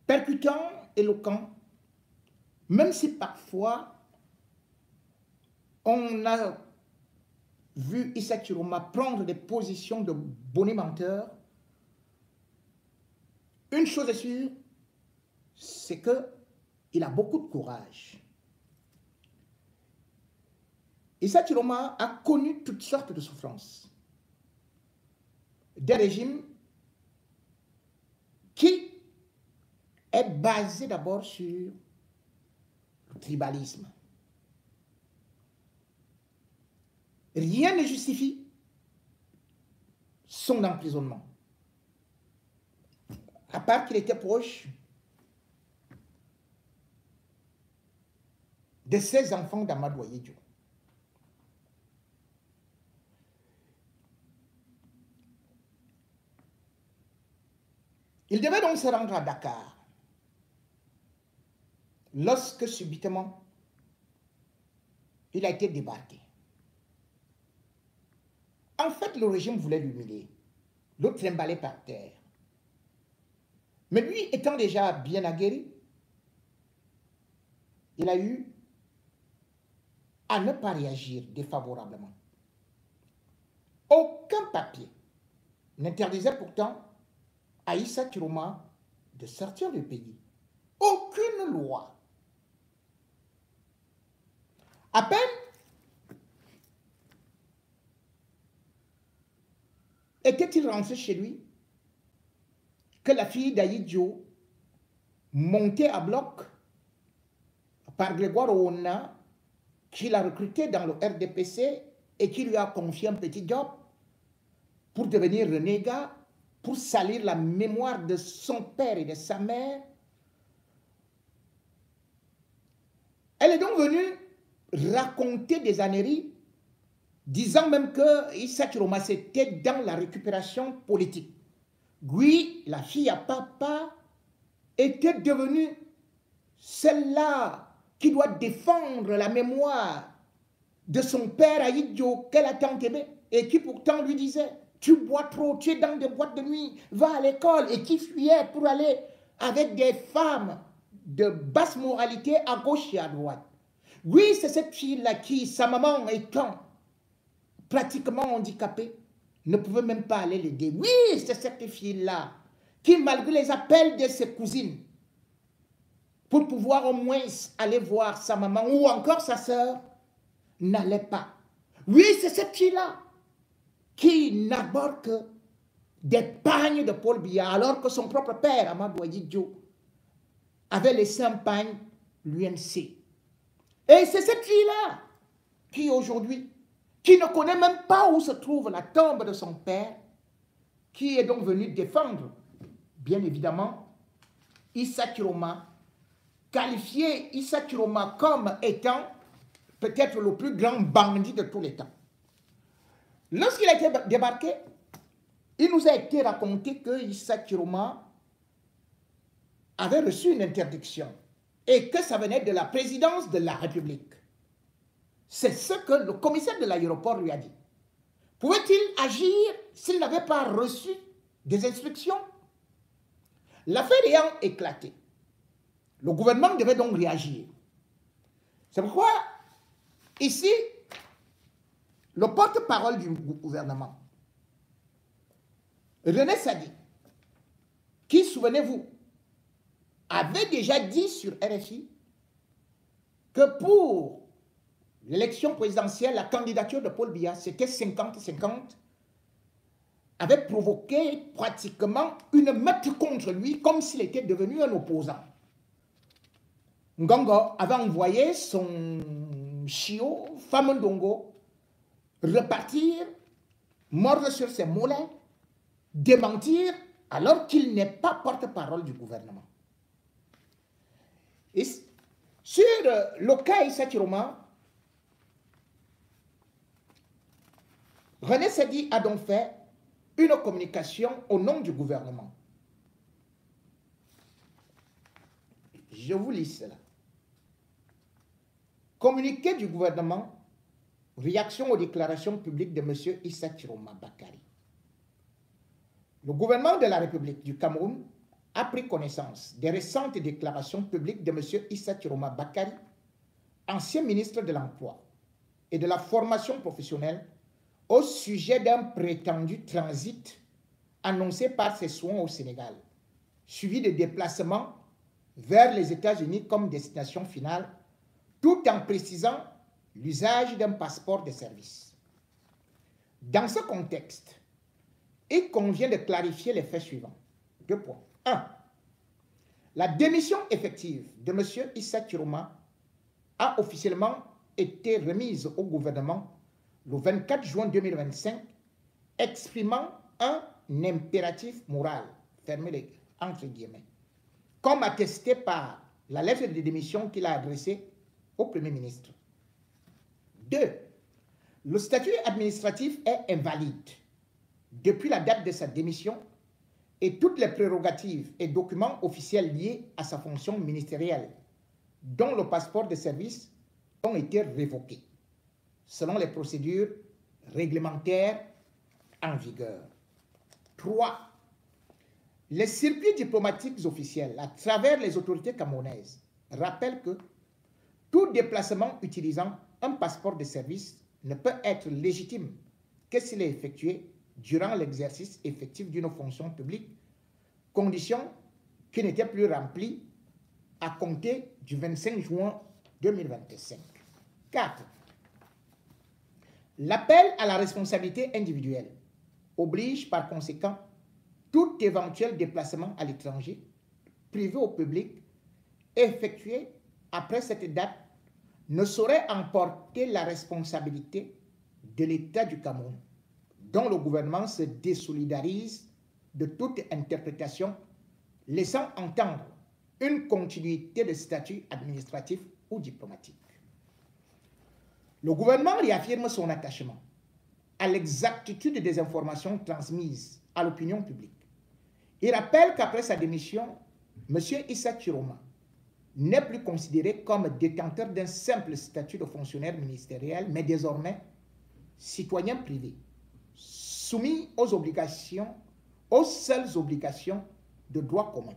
percutant, éloquent, même si parfois on a vu Issa Chiroma prendre des positions de bonnet menteur, une chose est sûre, c'est qu'il a beaucoup de courage. Issa Chiroma a connu toutes sortes de souffrances. Des régimes qui est basé d'abord sur le tribalisme. Rien ne justifie son emprisonnement. À part qu'il était proche de ses enfants d'Amadou Ahidjo. Il devait donc se rendre à Dakar lorsque subitement il a été débarqué. En fait, le régime voulait l'humilier, le trimballer par terre. Mais lui, étant déjà bien aguerri, il a eu à ne pas réagir défavorablement. Aucun papier n'interdisait pourtant à Issa Chiroma de sortir du pays. Aucune loi. À peine était-il rentré chez lui que la fille d'Ahidjo, montée à bloc par Grégoire Ouna, qui l'a recruté dans le RDPC et qui lui a confié un petit job pour devenir renégat, pour salir la mémoire de son père et de sa mère. Elle est donc venue raconter des âneries, disant même que Issa Chiroma c'était dans la récupération politique. Oui, la fille à papa était devenue celle-là qui doit défendre la mémoire de son père Ahidjo qu'elle a tant aimé et qui pourtant lui disait « Tu bois trop, tu es dans des boîtes de nuit, va à l'école » et qui fuyait pour aller avec des femmes de basse moralité à gauche et à droite. Oui, c'est cette fille-là qui, sa maman étant pratiquement handicapée, ne pouvait même pas aller l'aider. Oui, c'est cette fille-là qui, malgré les appels de ses cousines, pour pouvoir au moins aller voir sa maman ou encore sa sœur, n'allait pas. Oui, c'est cette fille-là qui n'aborde que des pagnes de Paul Biya, alors que son propre père, Amadou Ahidjo, avait laissé un pagne, l'UNC. Et c'est cette fille-là qui aujourd'hui, qui ne connaît même pas où se trouve la tombe de son père, qui est donc venue défendre, bien évidemment, Issa Chiroma, qualifier Issa Chiroma comme étant peut-être le plus grand bandit de tous les temps. Lorsqu'il a été débarqué, il nous a été raconté que Issa Chiroma avait reçu une interdiction et que ça venait de la présidence de la République. C'est ce que le commissaire de l'aéroport lui a dit. Pouvait-il agir s'il n'avait pas reçu des instructions? L'affaire ayant éclaté, le gouvernement devait donc réagir. C'est pourquoi, ici, le porte-parole du gouvernement, René Sadi, qui, souvenez-vous, avait déjà dit sur RFI que pour l'élection présidentielle, la candidature de Paul Biya, c'était 50-50, avait provoqué pratiquement une meute contre lui, comme s'il était devenu un opposant. Ngongo avait envoyé son chiot, Famondongo, repartir, mordre sur ses mollets, démentir, alors qu'il n'est pas porte-parole du gouvernement. Et sur le cas Issa Chiroma, René Sadi a donc fait une communication au nom du gouvernement. Je vous lis cela. Communiqué du gouvernement, réaction aux déclarations publiques de M. Issa Chiroma Bakary. Le gouvernement de la République du Cameroun a pris connaissance des récentes déclarations publiques de M. Issa Chiroma Bakari, ancien ministre de l'Emploi et de la formation professionnelle, au sujet d'un prétendu transit annoncé par ses soins au Sénégal, suivi de déplacements vers les États-Unis comme destination finale, tout en précisant l'usage d'un passeport de service. Dans ce contexte, il convient de clarifier les faits suivants. 2 points. 1. La démission effective de M. Issa Chiroma a officiellement été remise au gouvernement le 24 juin 2025, exprimant un impératif moral, fermez les entre guillemets, comme attesté par la lettre de démission qu'il a adressée au Premier ministre. 2. Le statut administratif est invalide depuis la date de sa démission et toutes les prérogatives et documents officiels liés à sa fonction ministérielle, dont le passeport de service, ont été révoqués, selon les procédures réglementaires en vigueur. 3. Les circuits diplomatiques officiels à travers les autorités camerounaises rappellent que tout déplacement utilisant un passeport de service ne peut être légitime que s'il est effectué durant l'exercice effectif d'une fonction publique, condition qui n'était plus remplie à compter du 25 juin 2025. 4. L'appel à la responsabilité individuelle oblige par conséquent tout éventuel déplacement à l'étranger, privé ou public, effectué après cette date, ne saurait emporter la responsabilité de l'État du Cameroun, dont le gouvernement se désolidarise de toute interprétation, laissant entendre une continuité de statut administratif ou diplomatique. Le gouvernement réaffirme son attachement à l'exactitude des informations transmises à l'opinion publique. Il rappelle qu'après sa démission, M. Issa Chiroma n'est plus considéré comme détenteur d'un simple statut de fonctionnaire ministériel, mais désormais citoyen privé, soumis aux seules obligations de droit commun.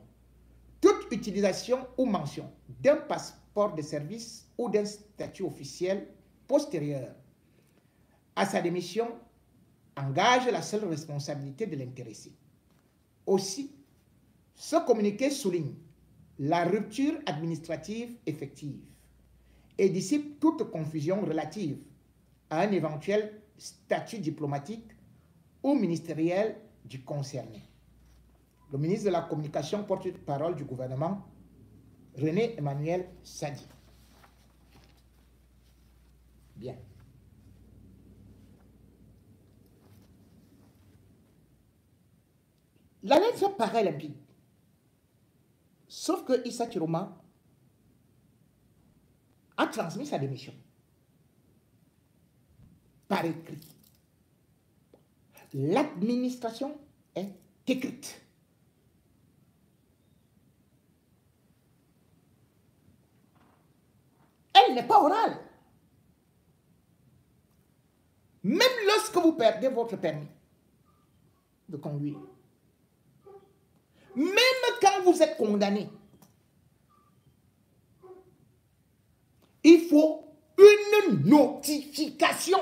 Toute utilisation ou mention d'un passeport de service ou d'un statut officiel postérieur à sa démission engage la seule responsabilité de l'intéressé. Aussi, ce communiqué souligne la rupture administrative effective et dissipe toute confusion relative à un éventuel statut diplomatique ou ministériel du concerné. Le ministre de la Communication, porte-parole du gouvernement, René Emmanuel Sadi. Bien. La lettre paraît limpide. Sauf que Issa Chiroma a transmis sa démission par écrit. L'administration est écrite. Elle n'est pas orale. Même lorsque vous perdez votre permis de conduire, même quand vous êtes condamné, il faut une notification.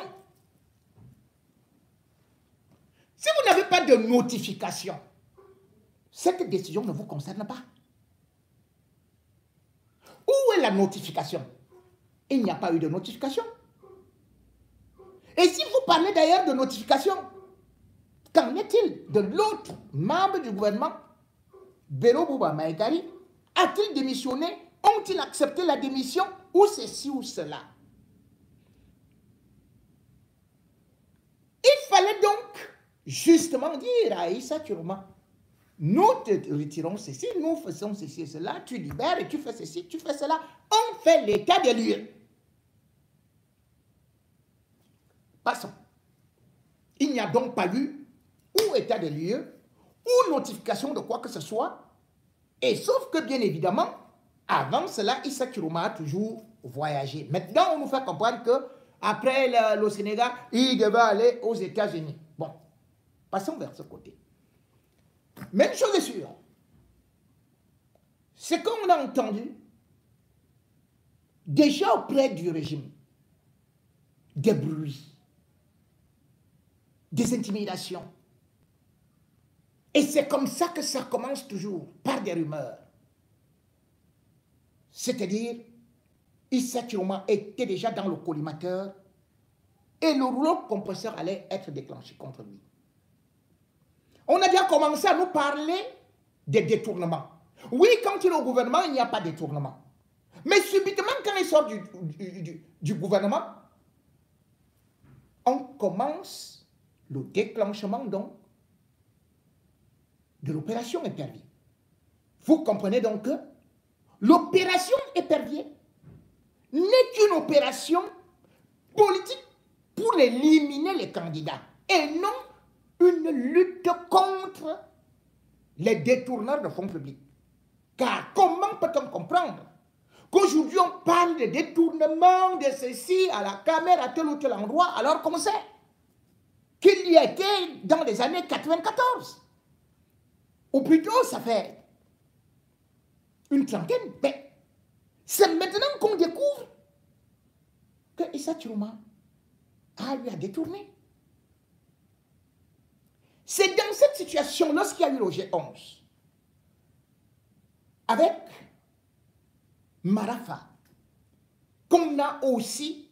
Si vous n'avez pas de notification, cette décision ne vous concerne pas. Où est la notification? Il n'y a pas eu de notification. Et si vous parlez d'ailleurs de notification, qu'en est-il de l'autre membre du gouvernement, Bello Bouba Maïgari? A-t-il démissionné? Ont-ils accepté la démission? Ou ceci ou cela? Il fallait donc justement dire à Issa Chiroma, nous te retirons ceci, nous faisons ceci et cela, tu libères et tu fais ceci, tu fais cela. On fait l'état des lieux. Passons. Il n'y a donc pas eu ou état des lieux ou notification de quoi que ce soit. Et sauf que, bien évidemment, avant cela, Issa Chiroma a toujours voyagé. Maintenant, on nous fait comprendre qu'après le Sénégal, il devait aller aux États-Unis. Bon, passons vers ce côté. Mais une chose est sûre, c'est qu'on a entendu déjà auprès du régime des bruits, des intimidations. Et c'est comme ça que ça commence toujours, par des rumeurs. C'est-à-dire, Issa Chiroma était déjà dans le collimateur et le rouleau compresseur allait être déclenché contre lui. On a déjà commencé à nous parler des détournements. Oui, quand il est au gouvernement, il n'y a pas de détournement. Mais subitement, quand il sort du gouvernement, on commence le déclenchement donc de l'opération Épervier. Vous comprenez donc que l'opération Épervier n'est qu'une opération politique pour éliminer les candidats et non une lutte contre les détourneurs de fonds publics. Car comment peut-on comprendre qu'aujourd'hui on parle de détournement de ceci à la caméra à tel ou tel endroit alors qu'on sait qu'il y a été dans les années 94? Ou plutôt ça fait une trentaine. Mais c'est maintenant qu'on découvre que Issa Chiroma lui a détourné. C'est dans cette situation, lorsqu'il y a eu le G11, avec Marafa, qu'on a aussi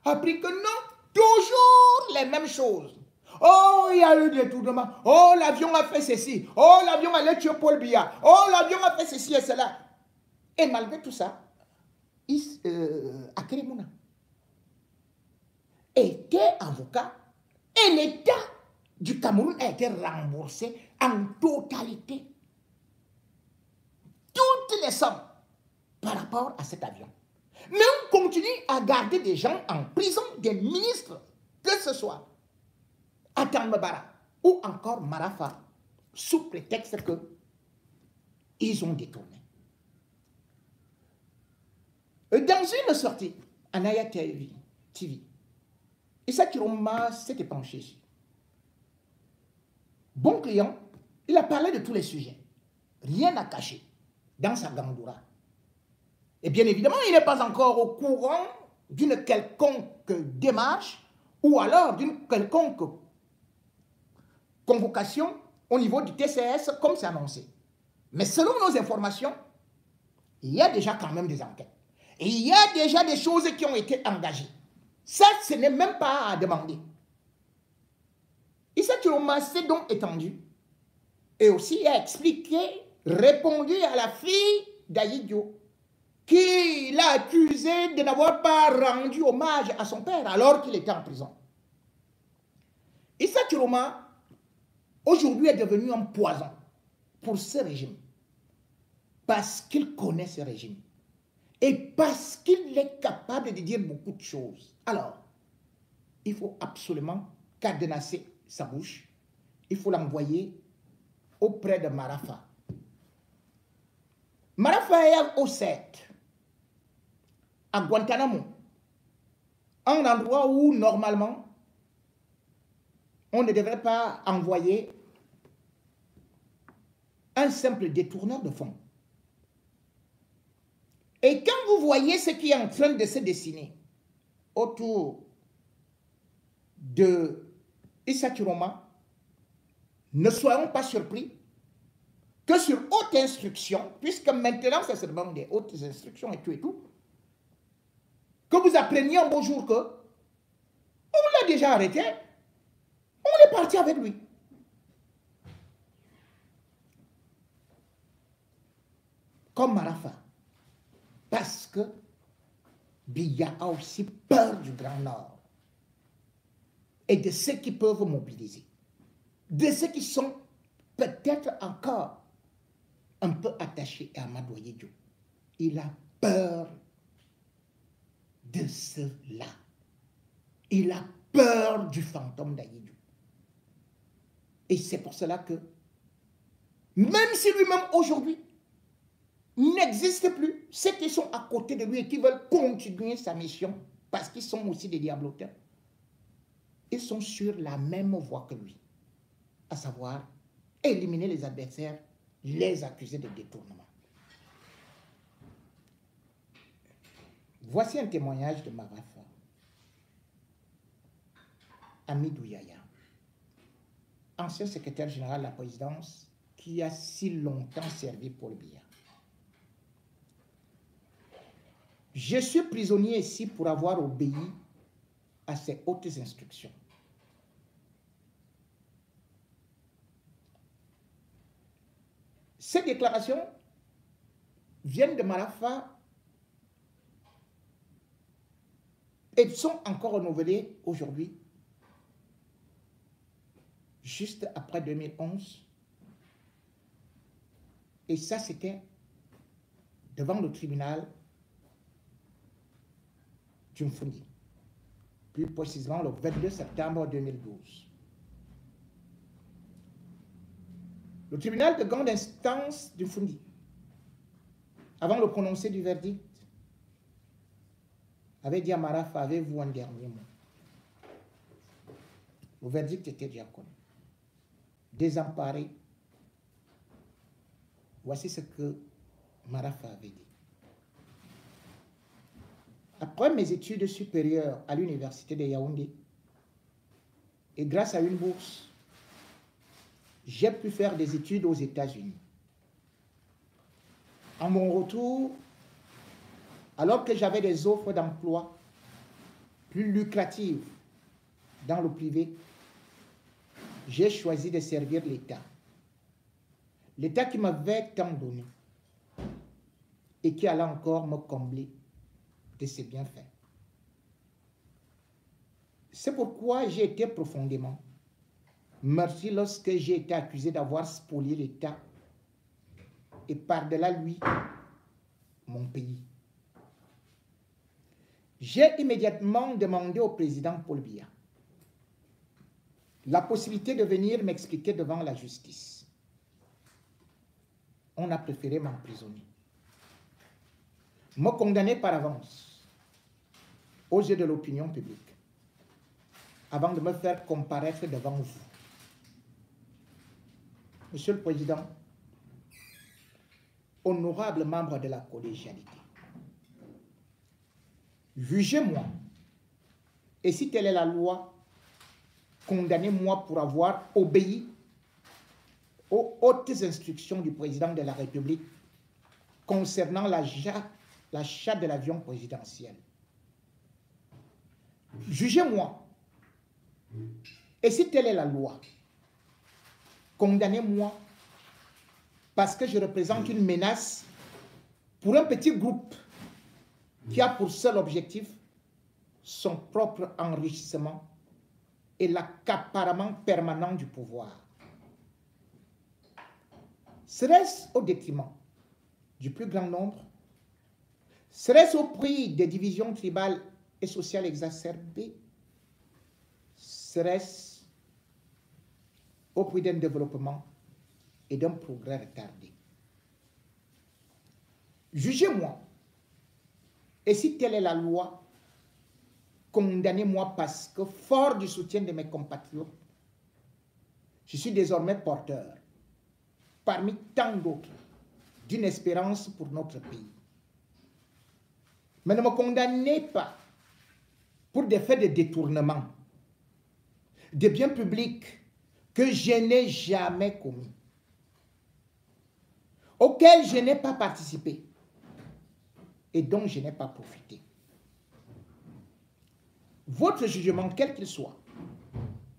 appris que non, toujours les mêmes choses. Oh, il y a eu des détournements. Oh, l'avion a fait ceci. Oh, l'avion allait tuer Paul Biya. Oh, l'avion a fait ceci et cela. Et malgré tout ça, Akere Mouna était avocat et l'État du Cameroun a été remboursé en totalité. Toutes les sommes par rapport à cet avion. Mais on continue à garder des gens en prison, des ministres, que ce soit Atan Mbara ou encore Marafa, sous prétexte qu'ils ont détourné. Dans une sortie à Naya TV, Issa Chiroma s'était penché ici. Bon client, il a parlé de tous les sujets. Rien à cacher dans sa gandoura. Et bien évidemment, il n'est pas encore au courant d'une quelconque démarche ou alors d'une quelconque convocation au niveau du TCS comme c'est annoncé. Mais selon nos informations, il y a déjà quand même des enquêtes. Et il y a déjà des choses qui ont été engagées. Ça, ce n'est même pas à demander. Issa Chiroma s'est donc étendu et aussi a expliqué, répondu à la fille d'Aïdjo, qui l'a accusé de n'avoir pas rendu hommage à son père alors qu'il était en prison. Issa Chiroma, aujourd'hui, est devenu un poison pour ce régime. Parce qu'il connaît ce régime. Et parce qu'il est capable de dire beaucoup de choses. Alors, il faut absolument cadenasser sa bouche. Il faut l'envoyer auprès de Marafa. Marafa est au 7, à Guantanamo, un endroit où normalement on ne devrait pas envoyer un simple détourneur de fonds. Et quand vous voyez ce qui est en train de se dessiner autour de Issa Chiroma, ne soyons pas surpris que sur haute instruction, puisque maintenant ça se demande des hautes instructions et tout, que vous appreniez un beau jour que on l'a déjà arrêté, on est parti avec lui. Comme Marafa. Parce que Biya a aussi peur du Grand Nord et de ceux qui peuvent mobiliser, de ceux qui sont peut-être encore un peu attachés à Amadou Diop. Il a peur de cela. Il a peur du fantôme d'Aïdjo. Et c'est pour cela que, même si lui-même aujourd'hui n'existe plus, ceux qui sont à côté de lui et qui veulent continuer sa mission, parce qu'ils sont aussi des diabloteurs, ils sont sur la même voie que lui, à savoir éliminer les adversaires, les accuser de détournement. Voici un témoignage de Marafa, Hamidou Yaya, ancien secrétaire général de la présidence qui a si longtemps servi Paul Biya. Je suis prisonnier ici pour avoir obéi à ses hautes instructions. Ces déclarations viennent de Marafa et sont encore renouvelées aujourd'hui, juste après 2011. Et ça, c'était devant le tribunal du Mfundi, plus précisément le 22 septembre 2012. Le tribunal de grande instance du Mfundi, avant le prononcé du verdict, avait dit à Marafa, avez-vous un dernier mot? Le verdict était déjà connu. Désemparé, voici ce que Marafa avait dit. Après mes études supérieures à l'université de Yaoundé, et grâce à une bourse, j'ai pu faire des études aux États-Unis. En mon retour, alors que j'avais des offres d'emploi plus lucratives dans le privé, j'ai choisi de servir l'État. L'État qui m'avait tant donné et qui allait encore me combler de ses bienfaits. C'est pourquoi j'ai été profondément meurtri lorsque j'ai été accusé d'avoir spolié l'État et par-delà lui, mon pays. J'ai immédiatement demandé au président Paul Biya la possibilité de venir m'expliquer devant la justice. On a préféré m'emprisonner, me condamner par avance aux yeux de l'opinion publique, avant de me faire comparaître devant vous. Monsieur le Président, honorable membre de la collégialité, jugez-moi, et si telle est la loi, condamnez-moi pour avoir obéi aux hautes instructions du président de la République concernant l'achat de l'avion présidentiel. Jugez-moi, et si telle est la loi, condamnez-moi parce que je représente une menace pour un petit groupe qui a pour seul objectif son propre enrichissement et l'accaparement permanent du pouvoir. Serait-ce au détriment du plus grand nombre? Serait-ce au prix des divisions tribales et sociales exacerbées? Serait-ce au prix d'un développement et d'un progrès retardé? Jugez-moi, et si telle est la loi, condamnez-moi parce que, fort du soutien de mes compatriotes, je suis désormais porteur, parmi tant d'autres, d'une espérance pour notre pays. Mais ne me condamnez pas pour des faits de détournement des biens publics que je n'ai jamais commis, auxquels je n'ai pas participé et dont je n'ai pas profité. Votre jugement, quel qu'il soit,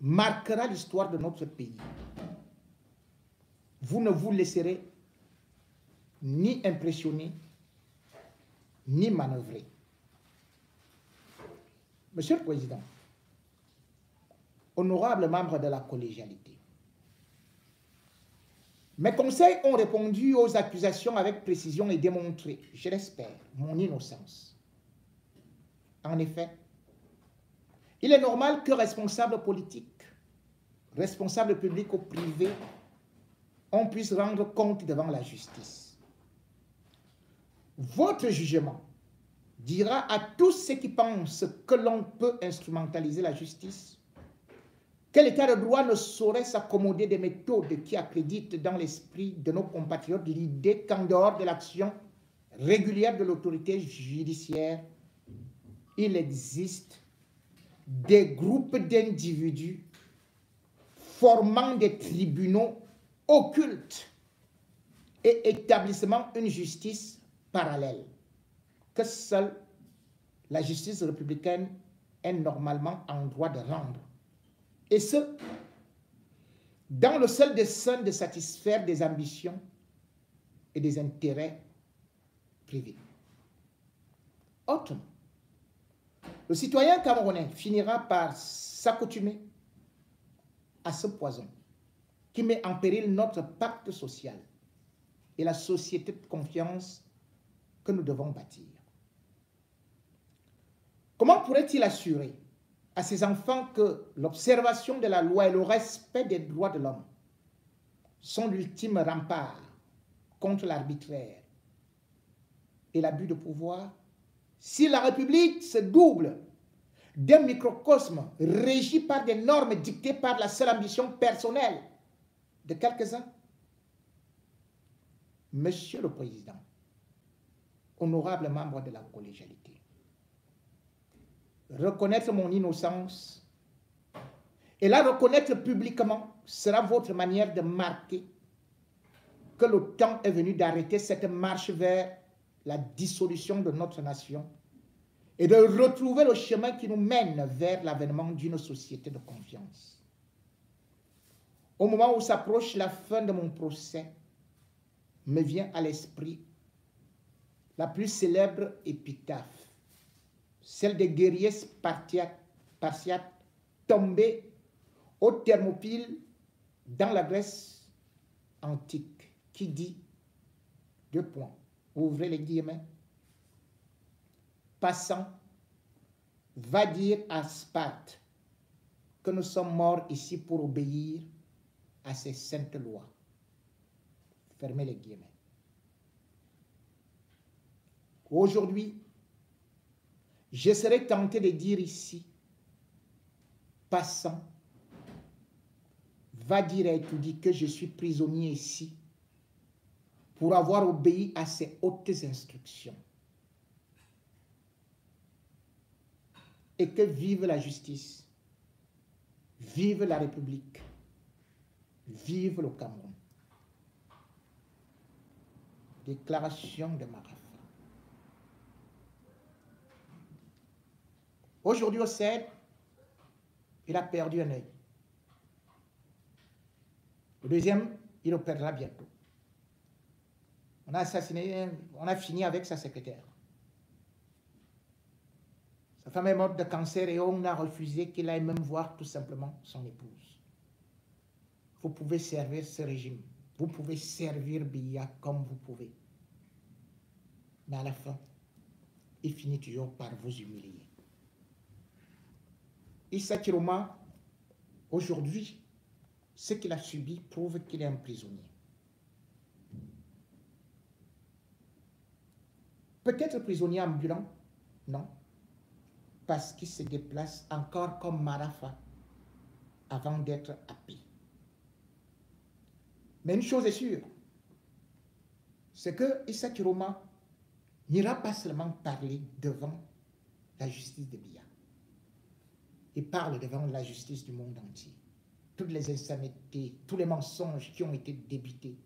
marquera l'histoire de notre pays. Vous ne vous laisserez ni impressionner, ni manœuvrer. Monsieur le Président, honorable membre de la collégialité, mes conseils ont répondu aux accusations avec précision et démontré, je l'espère, mon innocence. En effet, il est normal que responsables politiques, responsables publics ou privés, on puisse rendre compte devant la justice. Votre jugement dira à tous ceux qui pensent que l'on peut instrumentaliser la justice que l'État de droit ne saurait s'accommoder des méthodes qui accréditent dans l'esprit de nos compatriotes l'idée qu'en dehors de l'action régulière de l'autorité judiciaire, il existe des groupes d'individus formant des tribunaux occultes et établissant une justice parallèle que seule la justice républicaine est normalement en droit de rendre. Et ce, dans le seul dessein de satisfaire des ambitions et des intérêts privés. Autrement, le citoyen camerounais finira par s'accoutumer à ce poison qui met en péril notre pacte social et la société de confiance que nous devons bâtir. Comment pourrait-il assurer à ses enfants que l'observation de la loi et le respect des droits de l'homme sont l'ultime rempart contre l'arbitraire et l'abus de pouvoir si la République se double d'un microcosme régi par des normes dictées par la seule ambition personnelle de quelques-uns? Monsieur le Président, honorable membre de la collégialité, reconnaître mon innocence et la reconnaître publiquement sera votre manière de marquer que le temps est venu d'arrêter cette marche vers la dissolution de notre nation et de retrouver le chemin qui nous mène vers l'avènement d'une société de confiance. Au moment où s'approche la fin de mon procès, me vient à l'esprit la plus célèbre épitaphe, celle des guerriers spartiates tombés aux Thermopyles dans la Grèce antique, qui dit, ouvrez les guillemets, passant, va dire à Sparte que nous sommes morts ici pour obéir à ces saintes lois. Fermez les guillemets. Aujourd'hui, je serais tenté de dire ici, passant, va dire à Etoudi que je suis prisonnier ici pour avoir obéi à ses hautes instructions. Et que vive la justice, vive la République, vive le Cameroun. Déclaration de Marafa. Aujourd'hui au CED, il a perdu un œil. Le deuxième, il le perdra bientôt. On a fini avec sa secrétaire. Sa femme est morte de cancer et on a refusé qu'il aille même voir tout simplement son épouse. Vous pouvez servir ce régime. Vous pouvez servir Biya comme vous pouvez. Mais à la fin, il finit toujours par vous humilier. Issa Chiroma, aujourd'hui, ce qu'il a subi prouve qu'il est un prisonnier. Peut-être prisonnier ambulant, non, parce qu'il se déplace encore comme Marafa avant d'être happé. Mais une chose est sûre, c'est que Issa Chiroma n'ira pas seulement parler devant la justice de Biya. Il parle devant la justice du monde entier. Toutes les insanités, tous les mensonges qui ont été débités.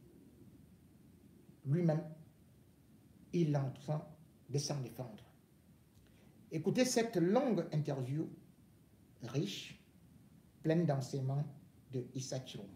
Lui-même, il est en train de s'en défendre. Écoutez cette longue interview, riche, pleine d'enseignements de Issa Chiroma.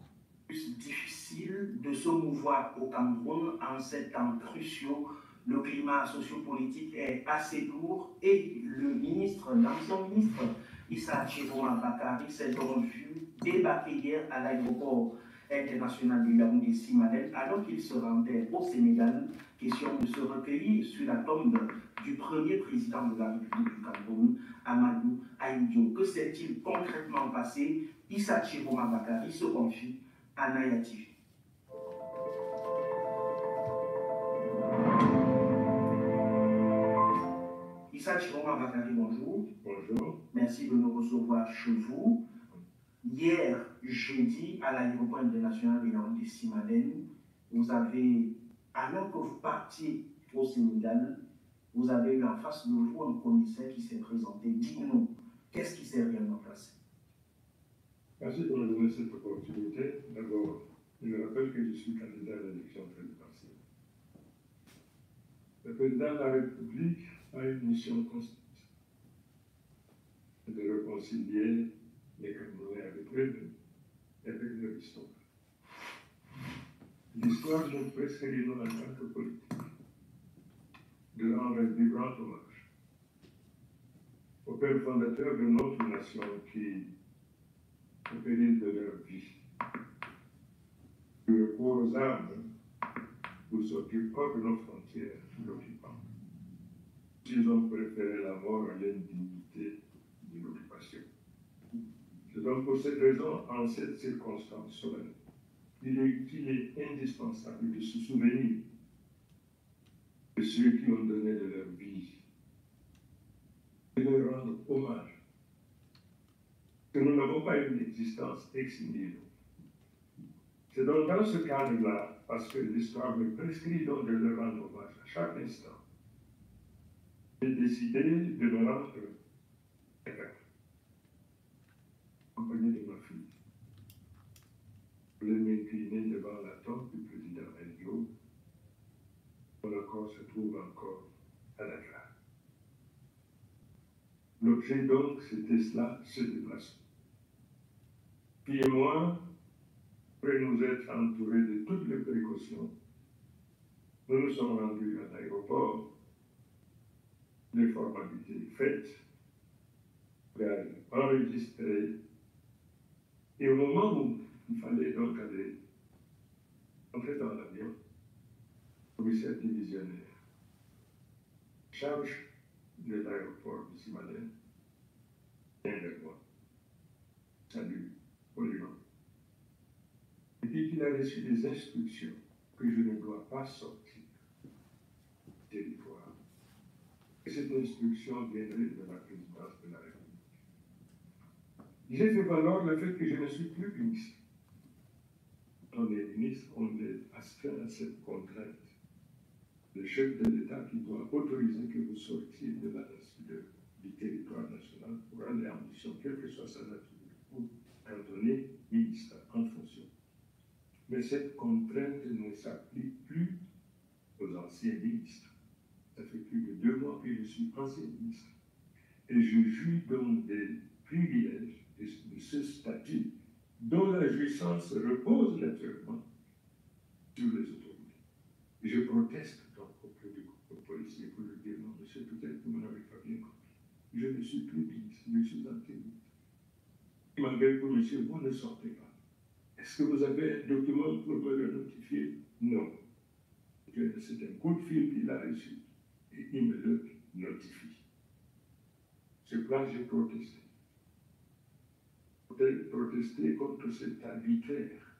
C'est difficile de se mouvoir au Cameroun en ces temps cruciaux. Le climat sociopolitique est assez lourd et l'ancien ministre Issa Chiroma Bakary s'est revu débarquer hier à l'aéroport international de Yaoundé-Simadel alors qu'il se rendait au Sénégal. Question de se recueillir sur la tombe du premier président de la République du Cameroun, Amadou Ahidjo. Que s'est-il concrètement passé? Issa Chiroma Bakary se confie à Naya TV. Issa Chiroma Bakary, bonjour. Bonjour. Merci de nous recevoir chez vous. Hier, jeudi, à l'aéroport international de Yaoundé-Simadel, vous avez, alors que vous partiez au Sénégal, vous avez eu en face de vous un commissaire qui s'est présenté. Dites-nous, qu'est-ce qui s'est réellement passé? Merci de me donner cette opportunité. D'abord, je rappelle que je suis candidat à l'élection présidentielle. Le président de la République a une mission constante de réconcilier les Camerounais avec eux et avec leur histoire. L'histoire nous prescrit nous en tant que politique de rendre un vibrant hommage aux pères fondateurs de notre nation qui, au péril de leur vie, du recours aux armes pour sortir hors de nos frontières l'occupant. Ils ont préféré la mort à l'indignité de l'occupation. C'est donc pour cette raison, en cette circonstance solennelle, il est indispensable de se souvenir de ceux qui ont donné de leur vie et de leur rendre hommage. Que nous n'avons pas une existence ex nihilo. C'est donc dans ce cadre-là, parce que l'histoire me prescrit donc de leur rendre hommage à chaque instant, j'ai décidé de me rendre accompagné de ma fille. Je voulais m'incliner devant la tombe du président Elio. Mon corps se trouve encore à Dakar. L'objet donc, c'était cela, ce déplacement. Puis et moi, après nous être entourés de toutes les précautions, nous nous sommes rendus à l'aéroport, les formalités faites, enregistrées, et au moment où il fallait donc aller entrer dans l'avion, le commissaire divisionnaire, charge de l'aéroport de Simalène, vient vers moi. Salut, poliment. Il dit qu'il a reçu des instructions que je ne dois pas sortir du territoire. Et cette instruction viendrait de la présidence de la République. J'ai fait valoir le fait que je ne suis plus ministre. Quand on est ministre, on est astreint à cette contrainte. Le chef de l'État qui doit autoriser que vous sortiez du territoire national pour aller en mission, quelle que soit sa nature, ou cantonner ministre en fonction. Mais cette contrainte ne s'applique plus aux anciens ministres. Ça fait plus de 2 mois que je suis ancien ministre. Et je jouis donc des privilèges de ce statut dont la jouissance repose naturellement sur les autorités. Et je proteste donc auprès du policier pour lui dire non, monsieur, peut-être que vous n'avez pas bien compris. Je ne suis plus ministre, je suis anti-ministre. Il m'a dit, monsieur, vous ne sortez pas. Est-ce que vous avez un document pour me le notifier? Non. C'est un coup de fil qu'il a reçu et il me le notifie. Sur place, j'ai protesté. Peut-être protester contre cet arbitraire.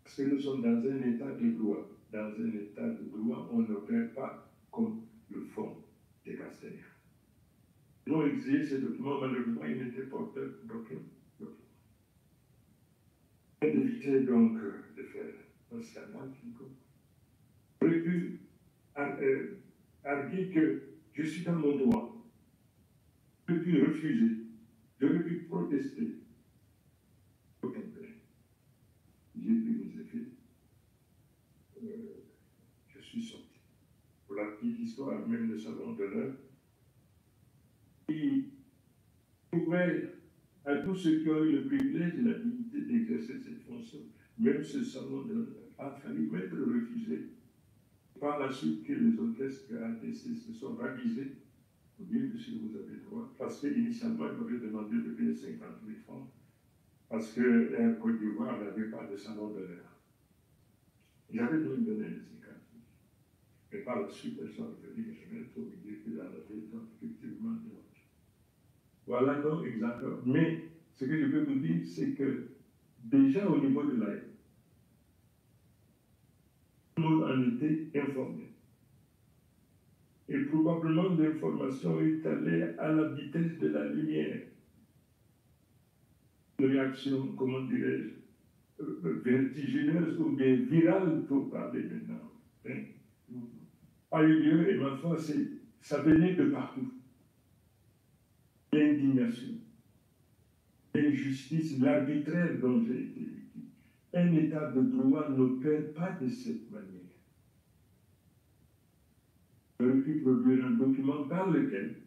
Parce que nous sommes dans un état de droit. Dans un état de droit, on n'opère pas comme le fond des Castagners. Ils ont exigé ces documents, malheureusement, ils n'étaient porteurs d'aucun document. Et d'éviter donc de faire un scandale quelconque. J'aurais pu arguer que je suis dans mon droit. J'aurais pu refuser. J'aurais pu protester. Aucun peine. J'ai pris mes effets. Je suis sorti. Pour la petite histoire, même le salon d'honneur, qui ouvrait à tous ceux qui ont eu le privilège et la dignité d'exercer cette fonction. Même ce salon d'honneur a failli m'être refusé. Par la suite, que les orchestres ATC se sont ravisés pour dire que si vous avez droit, parce qu'initialement, ils m'avaient demandé de payer 50 000 francs, parce que la Côte d'Ivoire n'avait pas de salon d'honneur. J'avais donc donné les 50 000. Mais par la suite, elles sont revenues, et je vais trop dire que dans la tête, effectivement, voilà donc exactement. Mais ce que je peux vous dire, c'est que déjà au niveau de l'AE, tout le monde en était informé. Et probablement l'information est allée à la vitesse de la lumière. Une réaction, comment dirais-je, vertigineuse ou bien virale pour parler maintenant. Hein? pas eu lieu, et ma foi, ça venait de partout. L'indignation, l'injustice, l'arbitraire dont j'ai été victime. Un état de droit n'opère pas de cette manière. J'aurais pu produire un document par lequel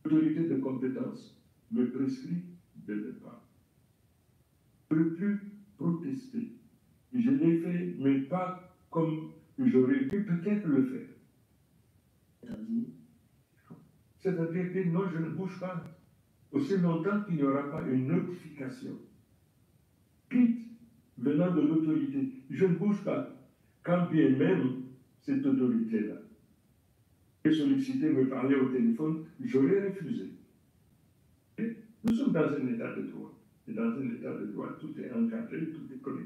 l'autorité de compétence me prescrit de ne pas. J'aurais pu protester. Je l'ai fait, mais pas comme j'aurais pu peut-être le faire. C'est-à-dire que non, je ne bouge pas. Aussi longtemps qu'il n'y aura pas une notification écrite venant de l'autorité, je ne bouge pas. Quand bien même cette autorité-là est sollicitée me parler au téléphone, j'aurais refusé. Et nous sommes dans un état de droit. Et dans un état de droit, tout est encadré, tout est connu.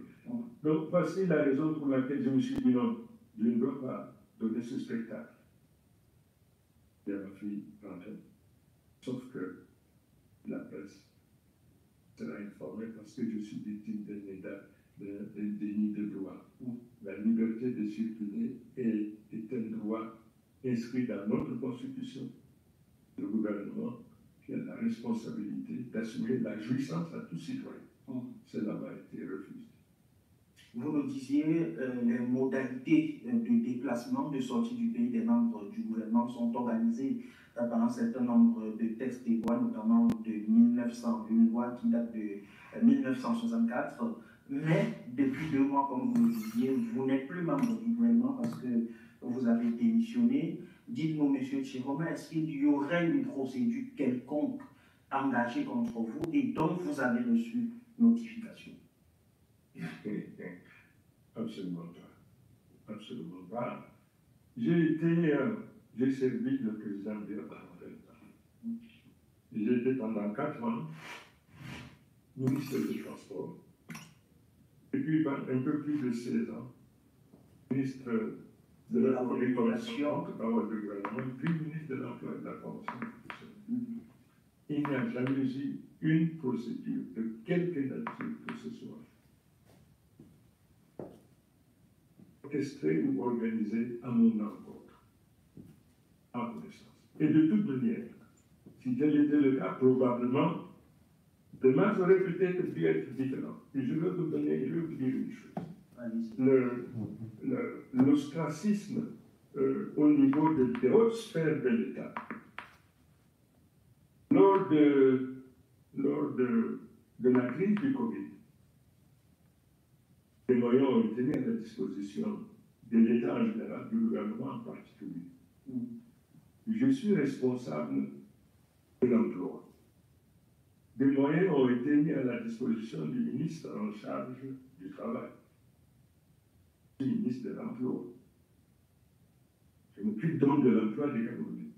Donc voici la raison pour laquelle je me suis dit non, je ne dois pas donner ce spectacle. Et ma fille rentrait. Sauf que la presse sera informée parce que je suis victime d'un déni de droit. La liberté de circuler est un droit inscrit dans notre Constitution. Le gouvernement qui a la responsabilité d'assumer la jouissance à tout citoyen. Cela m'a été refusé. Vous nous disiez les modalités de déplacement, de sortie du pays des membres du gouvernement sont organisées par un certain nombre de textes et lois, notamment de 1900, une loi qui date de 1964. Mais depuis 2 mois, comme vous le disiez, vous n'êtes plus membre du gouvernement parce que vous avez démissionné. Dites-nous, M. Chiroma, est-ce qu'il y aurait une procédure quelconque engagée contre vous et dont vous avez reçu notification? Absolument pas. Absolument pas. J'ai servi le président de la République. J'ai été pendant 4 ans ministre des Transports. Et puis, un peu plus de 16 ans, ministre de la Communication, porte-parole du gouvernement, puis ministre de l'Emploi et de la Formation professionnelle. Il n'y a jamais eu une procédure de quelque nature que ce soit orchestrée ou organisée à mon encontre, à ma connaissance. Et de toute manière, si tel était le cas, probablement, demain, ça aurait peut-être pu être différent. Et je vais vous dire une chose. L'ostracisme au niveau des hautes sphères de l'État, lors de la crise du Covid, les moyens ont été mis à la disposition de l'État en général, du gouvernement en particulier. Je suis responsable de l'emploi. Des moyens ont été mis à la disposition du ministre en charge du travail, du ministre de l'Emploi. Je m'occupe donc de l'emploi des Camerounais.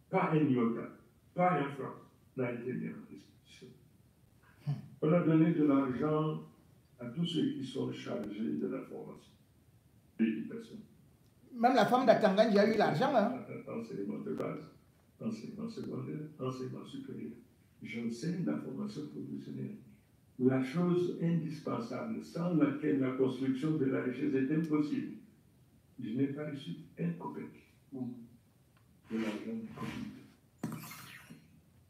Pas un iota, pas un franc n'a été mis à disposition. On a donné de l'argent à tous ceux qui sont chargés de la formation, de l'éducation. Même la femme d'Atangani a eu l'argent. Hein? Enseignement de base, enseignement secondaire, enseignement supérieur. J'enseigne la formation professionnelle. La chose indispensable, sans laquelle la construction de la richesse est impossible. Je n'ai pas reçu un copec de l'argent du Covid.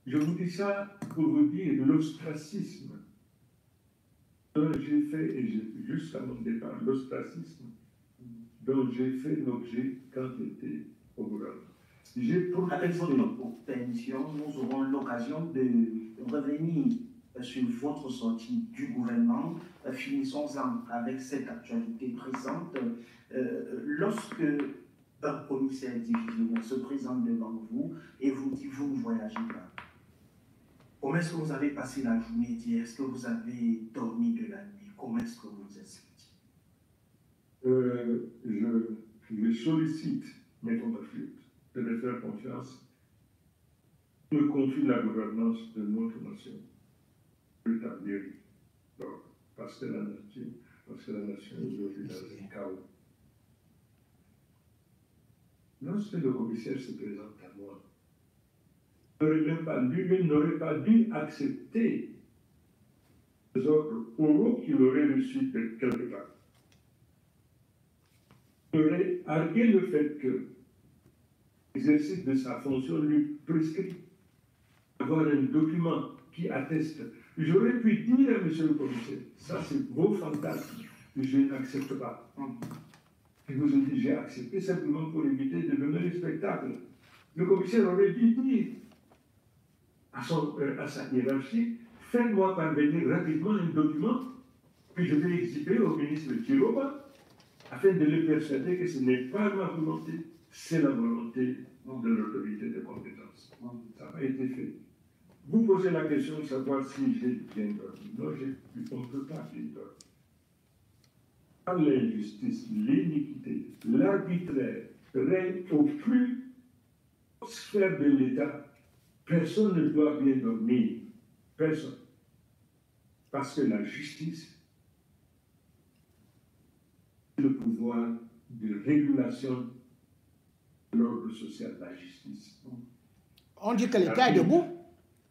Je vous dis ça pour vous dire l'ostracisme dont j'ai fait, et jusqu'à mon départ, l'ostracisme dont j'ai fait l'objet quand j'étais au gouvernement. Avec votre permission, nous aurons l'occasion de revenir sur votre sortie du gouvernement. Finissons-en avec cette actualité présente. Lorsque un commissaire divisionnaire se présente devant vous et vous dit « vous ne voyagez pas », comment est-ce que vous avez passé la journée d'hier? Est-ce que vous avez dormi de la nuit? Comment est-ce que vous vous êtes senti? Je sollicite mes compatriotes de me faire confiance, me confie la gouvernance de notre nation, rétablir l'ordre, parce que la nation est aujourd'hui dans un chaos. Lorsque le commissaire se présente à moi, lui-même n'aurait pas dû accepter les ordres oraux qu'il aurait reçus de quelque part. aurait argué le fait que l'exercice de sa fonction lui prescrit d'avoir un document qui atteste. J'aurais pu dire à monsieur le commissaire, ça c'est vos fantasmes que je n'accepte pas. Et vous avez dit, j'ai accepté simplement pour éviter de donner le spectacle. Le commissaire aurait dû dire à sa hiérarchie, faites-moi parvenir rapidement un document que je vais exhiber au ministre Chiroba afin de le persuader que ce n'est pas ma volonté, c'est la volonté de l'autorité de compétence. Ça n'a pas été fait. Vous posez la question de savoir si j'ai bien dormi. Non, on ne peut pas bien dormir. Quand l'injustice, l'iniquité, l'arbitraire règnent au plus haute sphère de l'État, personne ne doit bien dormir. Personne. Parce que la justice, c'est le pouvoir de régulation de l'ordre social, la justice. On dit que l'État est debout.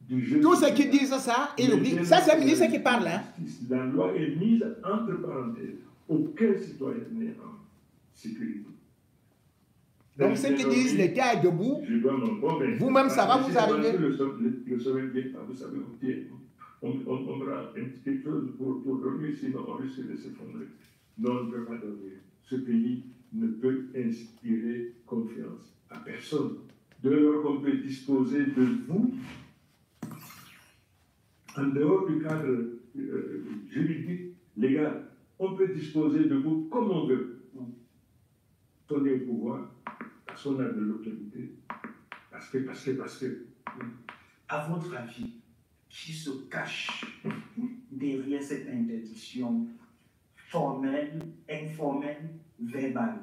Tous ceux qui disent ça, ils oublient. Ça, c'est le ministre qui parle. Hein. La loi est mise entre parenthèses. Aucun citoyen n'est en sécurité. Donc, ceux qui disent l'État est debout, vous-même, ça va vous arriver. Le sommeil vient, vous savez, on prend quelque chose pour dormir, sinon on risque de s'effondrer. Non, on ne peut pas dormir. Ce pays ne peut inspirer confiance à personne. De lors qu'on peut disposer de vous, en dehors du cadre juridique, légal, on peut disposer de vous comme on veut. On est au pouvoir, parce qu'on a de l'autorité, parce que. À votre avis, qui se cache derrière cette interdiction formelle, informelle, verbale?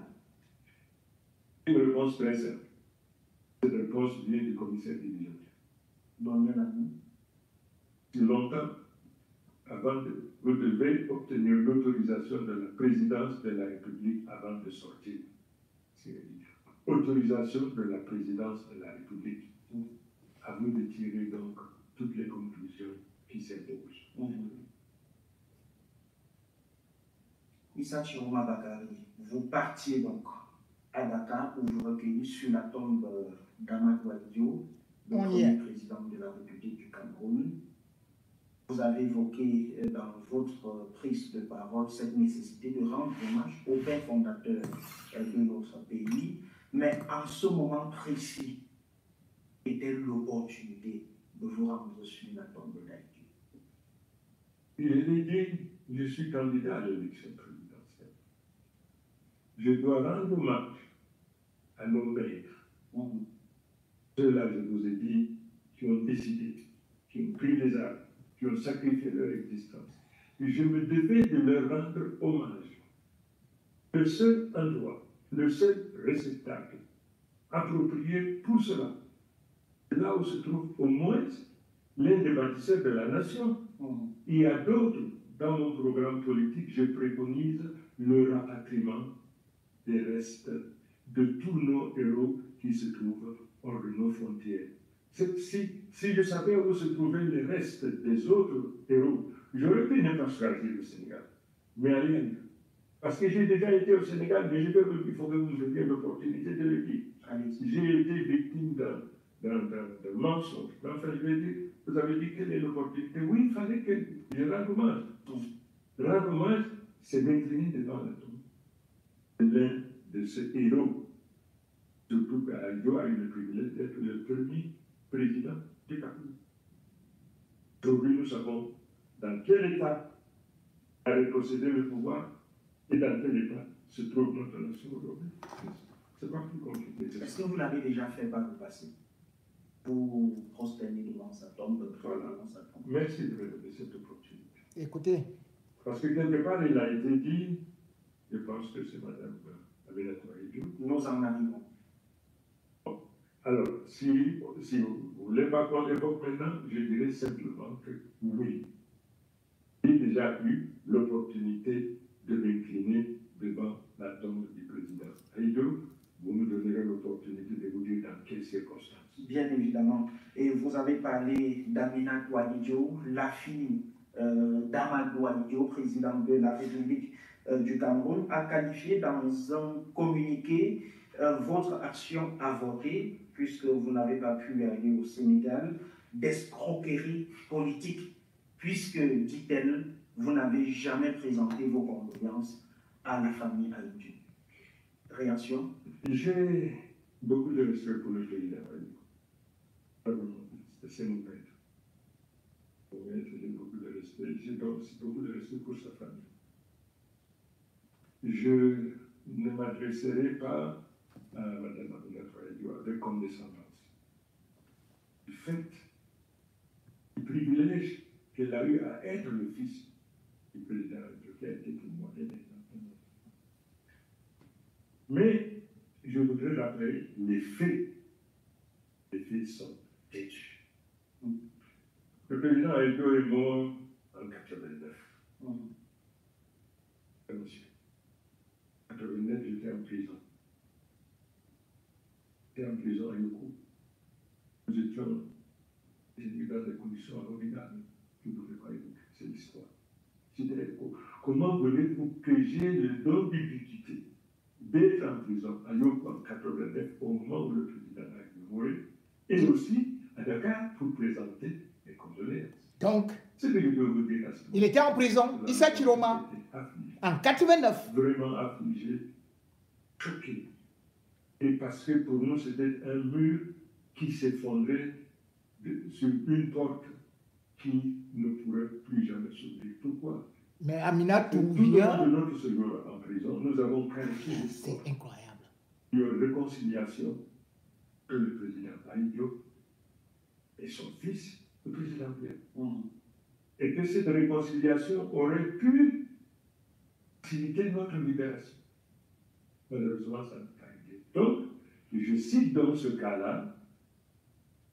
Une réponse très simple. Cette réponse vient du commissaire divisionnaire. Donnez-la nous. Longtemps, avant de, vous devez obtenir l'autorisation de la présidence de la République avant de sortir. Autorisation de la présidence de la République. À vous de tirer donc toutes les conclusions qui s'imposent. Issa Chiroma Bakari, vous partiez donc à Dakar pour vous recueillir sur la tombe d'Amadou Ahidjo, le premier président de la République du Cameroun. Vous avez évoqué dans votre prise de parole cette nécessité de rendre hommage au père fondateur de notre pays, mais en ce moment précis, était l'opportunité de vous rendre sur la tombe d'Ahidjo? Il est dit, je suis candidat à l'élection présidentielle. Je dois rendre hommage à nos mères. Ceux-là, je vous ai dit, qui ont décidé, qui ont pris les armes, qui ont sacrifié leur existence. Et je me devais de leur rendre hommage. Le seul endroit, le seul réceptacle approprié pour cela, c'est là où se trouve au moins l'un des bâtisseurs de la nation. Il y a d'autres. Dans mon programme politique, je préconise le rapatriement des restes de tous nos héros qui se trouvent hors de nos frontières. Si je savais où se trouvaient les restes des autres héros, j'aurais pu ne pas choisir le Sénégal, mais aller ailleurs. Parce que j'ai déjà été au Sénégal, mais il faut que vous me donniez l'opportunité de le dire. J'ai été victime d'un mensonge. Enfin, je vais dire, vous avez dit quelle est l'opportunité? Oui, il fallait que je rende hommage. Rendre hommage, c'est m'incliner devant la tombe de l'un de ces héros. Surtout qu'Ahidjo a eu le privilège d'être le premier président du Cameroun. Aujourd'hui, nous savons dans quel état a rétrocédé le pouvoir et dans quel état se trouve notre nation aujourd'hui. C'est pas plus compliqué. Est-ce que vous l'avez déjà fait par le passé pour prosterner devant sa tombe? Voilà. Devant sa tombe. Merci de me donner cette opportunité. Écoutez. Parce que quelque part, il a été dit, je pense que c'est Mme Aminata Ahidjo. Nous en arrivons. Alors, si vous ne voulez pas qu'on l'évoque maintenant, je dirais simplement que oui, j'ai déjà eu l'opportunité de m'incliner devant la tombe du président Ahidjo. Vous nous donnerez l'opportunité de vous dire dans quelles circonstances. Bien évidemment. Et vous avez parlé d'Aminatou Ahidjo, la fille d'Amadou Ahidjo, président de la République du Cameroun a qualifié dans un communiqué votre action avortée, puisque vous n'avez pas pu aller au Sénégal, d'escroquerie politique, puisque, dit-elle, vous n'avez jamais présenté vos condoléances à la famille haïtienne. Réaction? J'ai beaucoup de respect pour le président. C'est mon maître. J'ai beaucoup de respect. J'ai aussi beaucoup de respect pour sa famille. Je ne m'adresserai pas à Mme Aminata Touahidjo avec condescendance. Du fait du privilège qu'elle a eu à être le fils du président qui a été pour moi un exemple. Mais je voudrais rappeler les faits. Les faits sont têtus. Le président Touahidjo est mort en 89. Monsieur. En 89, j'étais en prison. J'étais en prison à Yoko. Nous étions dans des conditions abominables. Je ne pouvais pas évoquer, c'est l'histoire. Comment voulez-vous que j'ai le don d'ubiquité d'être en prison à Yoko en 89 au moment où le président a mouru et aussi à Dakar pour présenter mes condoléances. Donc, ce que je peux vous dire à ce moment, il était en prison, Issa Chiroma, en 89. Vraiment affligé, choqué. Et parce que pour nous, c'était un mur qui s'effondrait sur une porte qui ne pourrait plus jamais s'ouvrir. Pourquoi? Mais Aminatou tout au long vient. de notre séjour en prison, nous avons qualifié C'est incroyable. une réconciliation que le président Touahidjo et son fils, le président Pierre. Et que cette réconciliation aurait pu faciliter notre libération. Malheureusement, ça n'a pas été. Donc, je cite dans ce cas-là,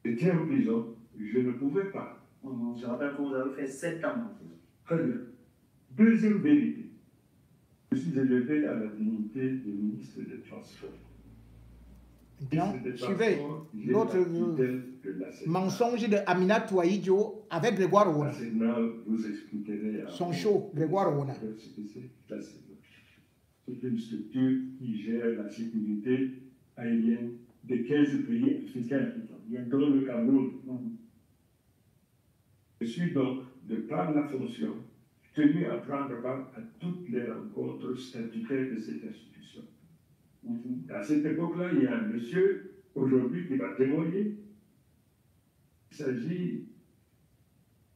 j'étais en prison, je ne pouvais pas. Je rappelle que vous avez fait 7 ans en prison. Très bien. Deuxième vérité, je suis élevé à la dignité de ministre des Transports. Maintenant, suivez l'autre mensonge de Aminata Touahidjo avec Grégoire Ouna. Son show, Grégoire Ouna. C'est une structure qui gère la sécurité aérienne de 15 pays africains, dont le Cameroun. Je suis donc, de par la fonction, tenu à prendre part à toutes les rencontres statutaires de cette institution. À cette époque-là, il y a un monsieur, aujourd'hui, qui va témoigner. Il s'agit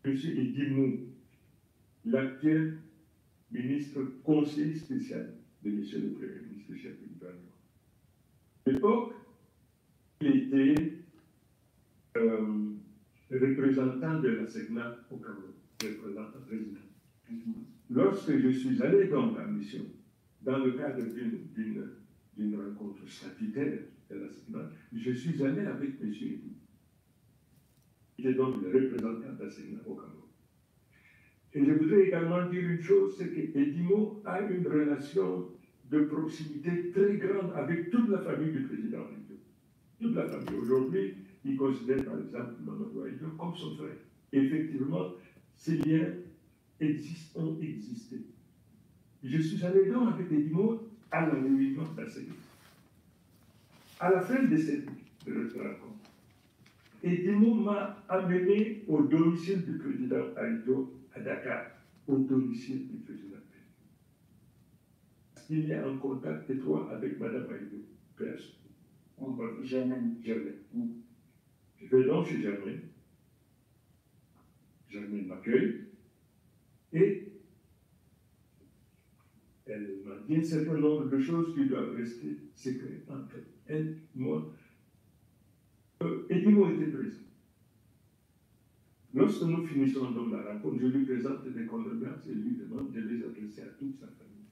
de M. Edimou, l'actuel ministre conseiller spécial de M. le Premier ministre chef du gouvernement. À l'époque, il était représentant de la SECNA au Cameroun, représentant président. Lorsque je suis allé dans la mission, dans le cadre d'une rencontre statutaire de la SECNA, je suis allé avec M. Edou, qui est donc le représentant de la SECNA au Cameroun. Et je voudrais également dire une chose, c'est qu'Edimo a une relation de proximité très grande avec toute la famille du président Touahidjo. Toute la famille. Aujourd'hui, il considère par exemple Mamadou Touahidjo comme son frère. Et effectivement, ces liens ont existé. Je suis allé donc avec Edimo à l'enlèvement de la série. À la fin de cette rencontre, Edimo m'a amené au domicile du président Touahidjo à Dakar, au domicile du président. Parce qu'il est en contact étroit avec Mme Touahidjo, Germaine. Je vais donc chez Germaine. Germaine m'accueille et elle m'a dit un certain nombre de choses qui doivent rester secrètes entre elle et moi. Edimo était présent. Lorsque nous finissons donc la rencontre, je lui présente des condoléances et lui demande de les adresser à toute sa famille.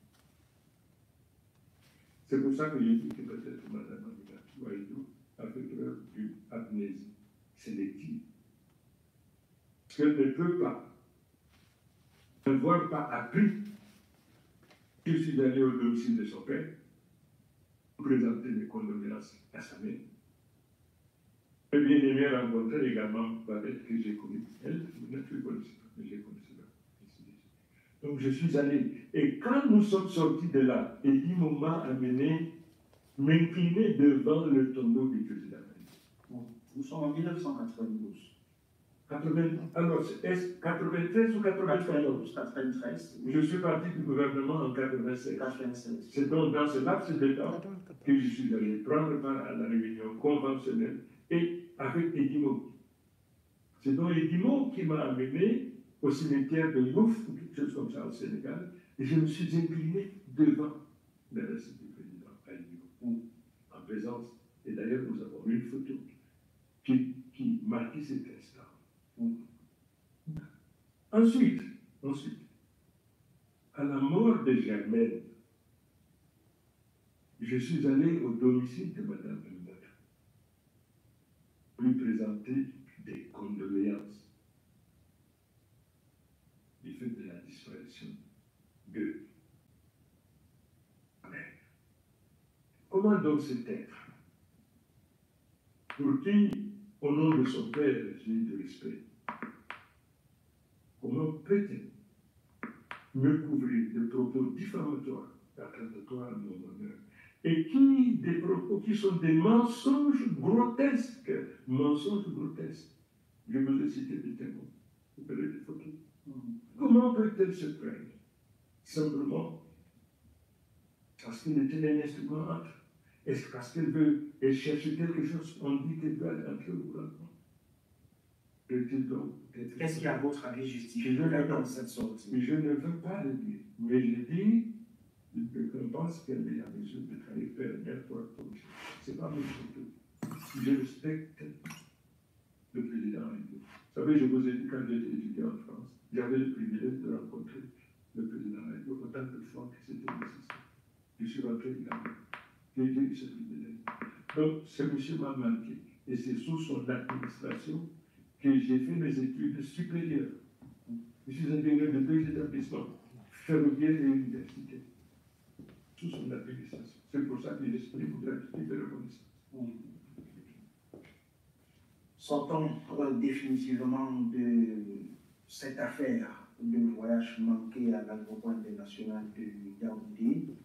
C'est pour ça que j'ai dit que peut-être Mme Aminata Touahidjo a fait preuve d'une amnésie sélective. Parce qu'elle ne peut pas, n'avoir pas appris. Je suis allé au domicile de son père pour présenter mes condoléances à sa mère. Le bien-aimé a rencontré également Babette que j'ai connue. Elle, je ne connaissais pas, mais j'ai connu cela. Donc je suis allé. Et quand nous sommes sortis de là, Edimo m'a amené m'incliner devant le tombeau du président. Nous sommes en 1992. Alors, est-ce 93 ou 94? 93. Je suis parti du gouvernement en 96. 96. C'est donc dans ce laps de temps que je suis allé prendre part à la réunion conventionnelle et avec Edimo. C'est donc Edimo qui m'a amené au cimetière de Youf ou quelque chose comme ça au Sénégal et je me suis incliné devant le reste du président à Edimo, en présence. Et d'ailleurs, nous avons une photo qui marquait cet instant. Ensuite, à la mort de Germaine, je suis allé au domicile de Mme Aminata, lui présenter des condoléances du fait de la disparition de ma mère. Comment donc cet être, pour qui, au nom de son père, j'ai eu du respect, comment peut-elle me couvrir de propos diffamatoires, attentatoires à mon honneur, et des propos qui sont des mensonges grotesques, Je vous ai cité des témoins, vous verrez des photos. Comment peut-elle se plaindre? Simplement parce qu'elle était un instrument entre. Est-ce parce qu'elle cherche quelque chose? On dit qu'elle doit entrer au gouvernement. Qu'est-ce qui, à votre avis, justifie dans cette sortie? Je ne veux pas le dire, mais je dis qu'on pense qu'elle est en mesure de travailler faire n'importe quoi. Ce n'est pas mon photo. Je respecte le président Haïdou. Vous savez, je vous ai dit, quand j'étais étudiant en France, j'avais le privilège de rencontrer le président Haïdou autant de fois que c'était nécessaire. Je suis rentré là. J'ai eu ce privilège. Donc, ce monsieur m'a marqué. Et c'est sous son administration que j'ai fait mes études supérieures. Je suis ingénieur de 2 établissements, ferroviaire et universitaire. Sous son administration. C'est pour ça que j'exprime une gratitude de reconnaissance. Sortons définitivement de cette affaire de voyage manqué à l'aéroport international de Yaoundé.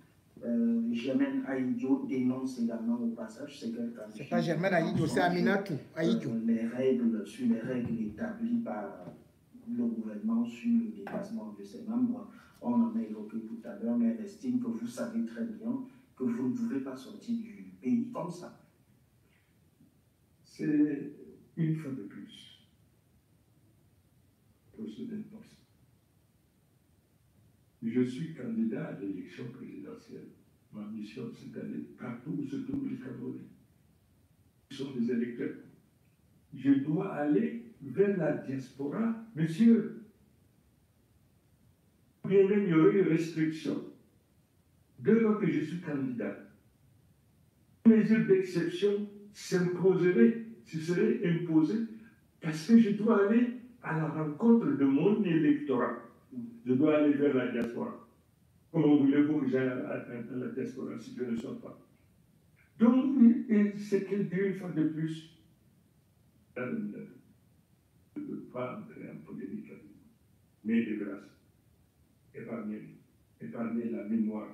Germaine Aïdjo dénonce également au passage, c'est pas Germaine Aïdjo, c'est Aminatou Aïdjo. Sur les règles établies par le gouvernement sur le déplacement de ses membres. On en a évoqué tout à l'heure, mais elle estime que vous savez très bien que vous ne pouvez pas sortir du pays comme ça. C'est une fois de plus pour ce dénonce. Je suis candidat à l'élection présidentielle. Ma mission, c'est d'aller partout où se trouvent les Camerounais. Ils sont des électeurs. Je dois aller vers la diaspora, monsieur. Bien même, il y aurait une restriction. Dès lors que je suis candidat, une mesure d'exception s'imposerait, se serait imposée, parce que je dois aller à la rencontre de mon électorat. Je dois aller vers la diaspora. Comment voulez-vous que j'aille à la diaspora si je ne sors pas? Donc, c'est qu'elle dit une fois de plus, je ne veux pas entrer en polémique avec vous, mais de grâce, épargnez la mémoire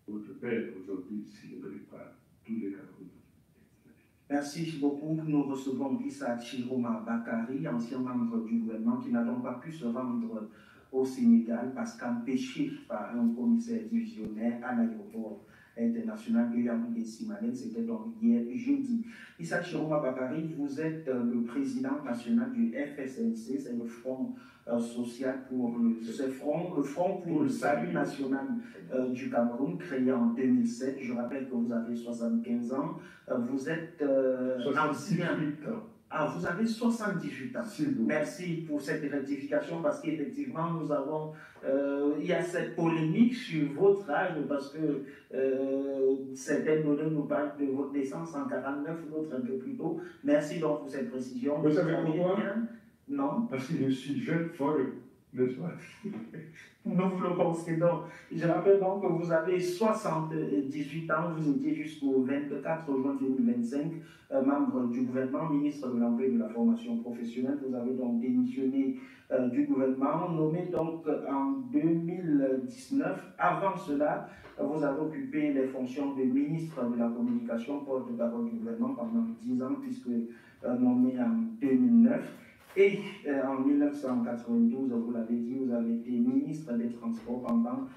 de votre père aujourd'hui s'il ne prépare tous les Camerounais. Merci beaucoup. Nous recevons Issa Chiroma Bakari, ancien membre du gouvernement, qui n'a donc pas pu se rendre au Sénégal parce qu'empêché par un commissaire divisionnaire à l'aéroport international de Yaoundé-Simalène, c'était donc hier jeudi. Issa Chiroma Bakari, vous êtes le président national du FSNC, c'est le Front social pour le Front pour le salut national du Cameroun, créé en 2007. Je rappelle que vous avez 75 ans. Vous êtes ancien. Ah, vous avez 78 ans. Merci pour cette rectification parce qu'effectivement, nous avons, il y a cette polémique sur votre âge parce que certaines données nous parlent de votre naissance en 49, l'autre un peu plus tôt. Merci donc pour cette précision. Vous savez pourquoi? Non. Parce que je suis jeune folle. n'est-ce pas? Nous vous le concédons. Je rappelle donc que vous avez 78 ans, vous étiez jusqu'au 24 juin 2025 membre du gouvernement, ministre de l'Emploi et de la Formation professionnelle. Vous avez donc démissionné du gouvernement, nommé donc en 2019. Avant cela, vous avez occupé les fonctions de ministre de la Communication, porte-parole du gouvernement pendant 10 ans, puisque nommé en 2009. Et en 1992, vous l'avez dit, vous avez été ministre des Transports pendant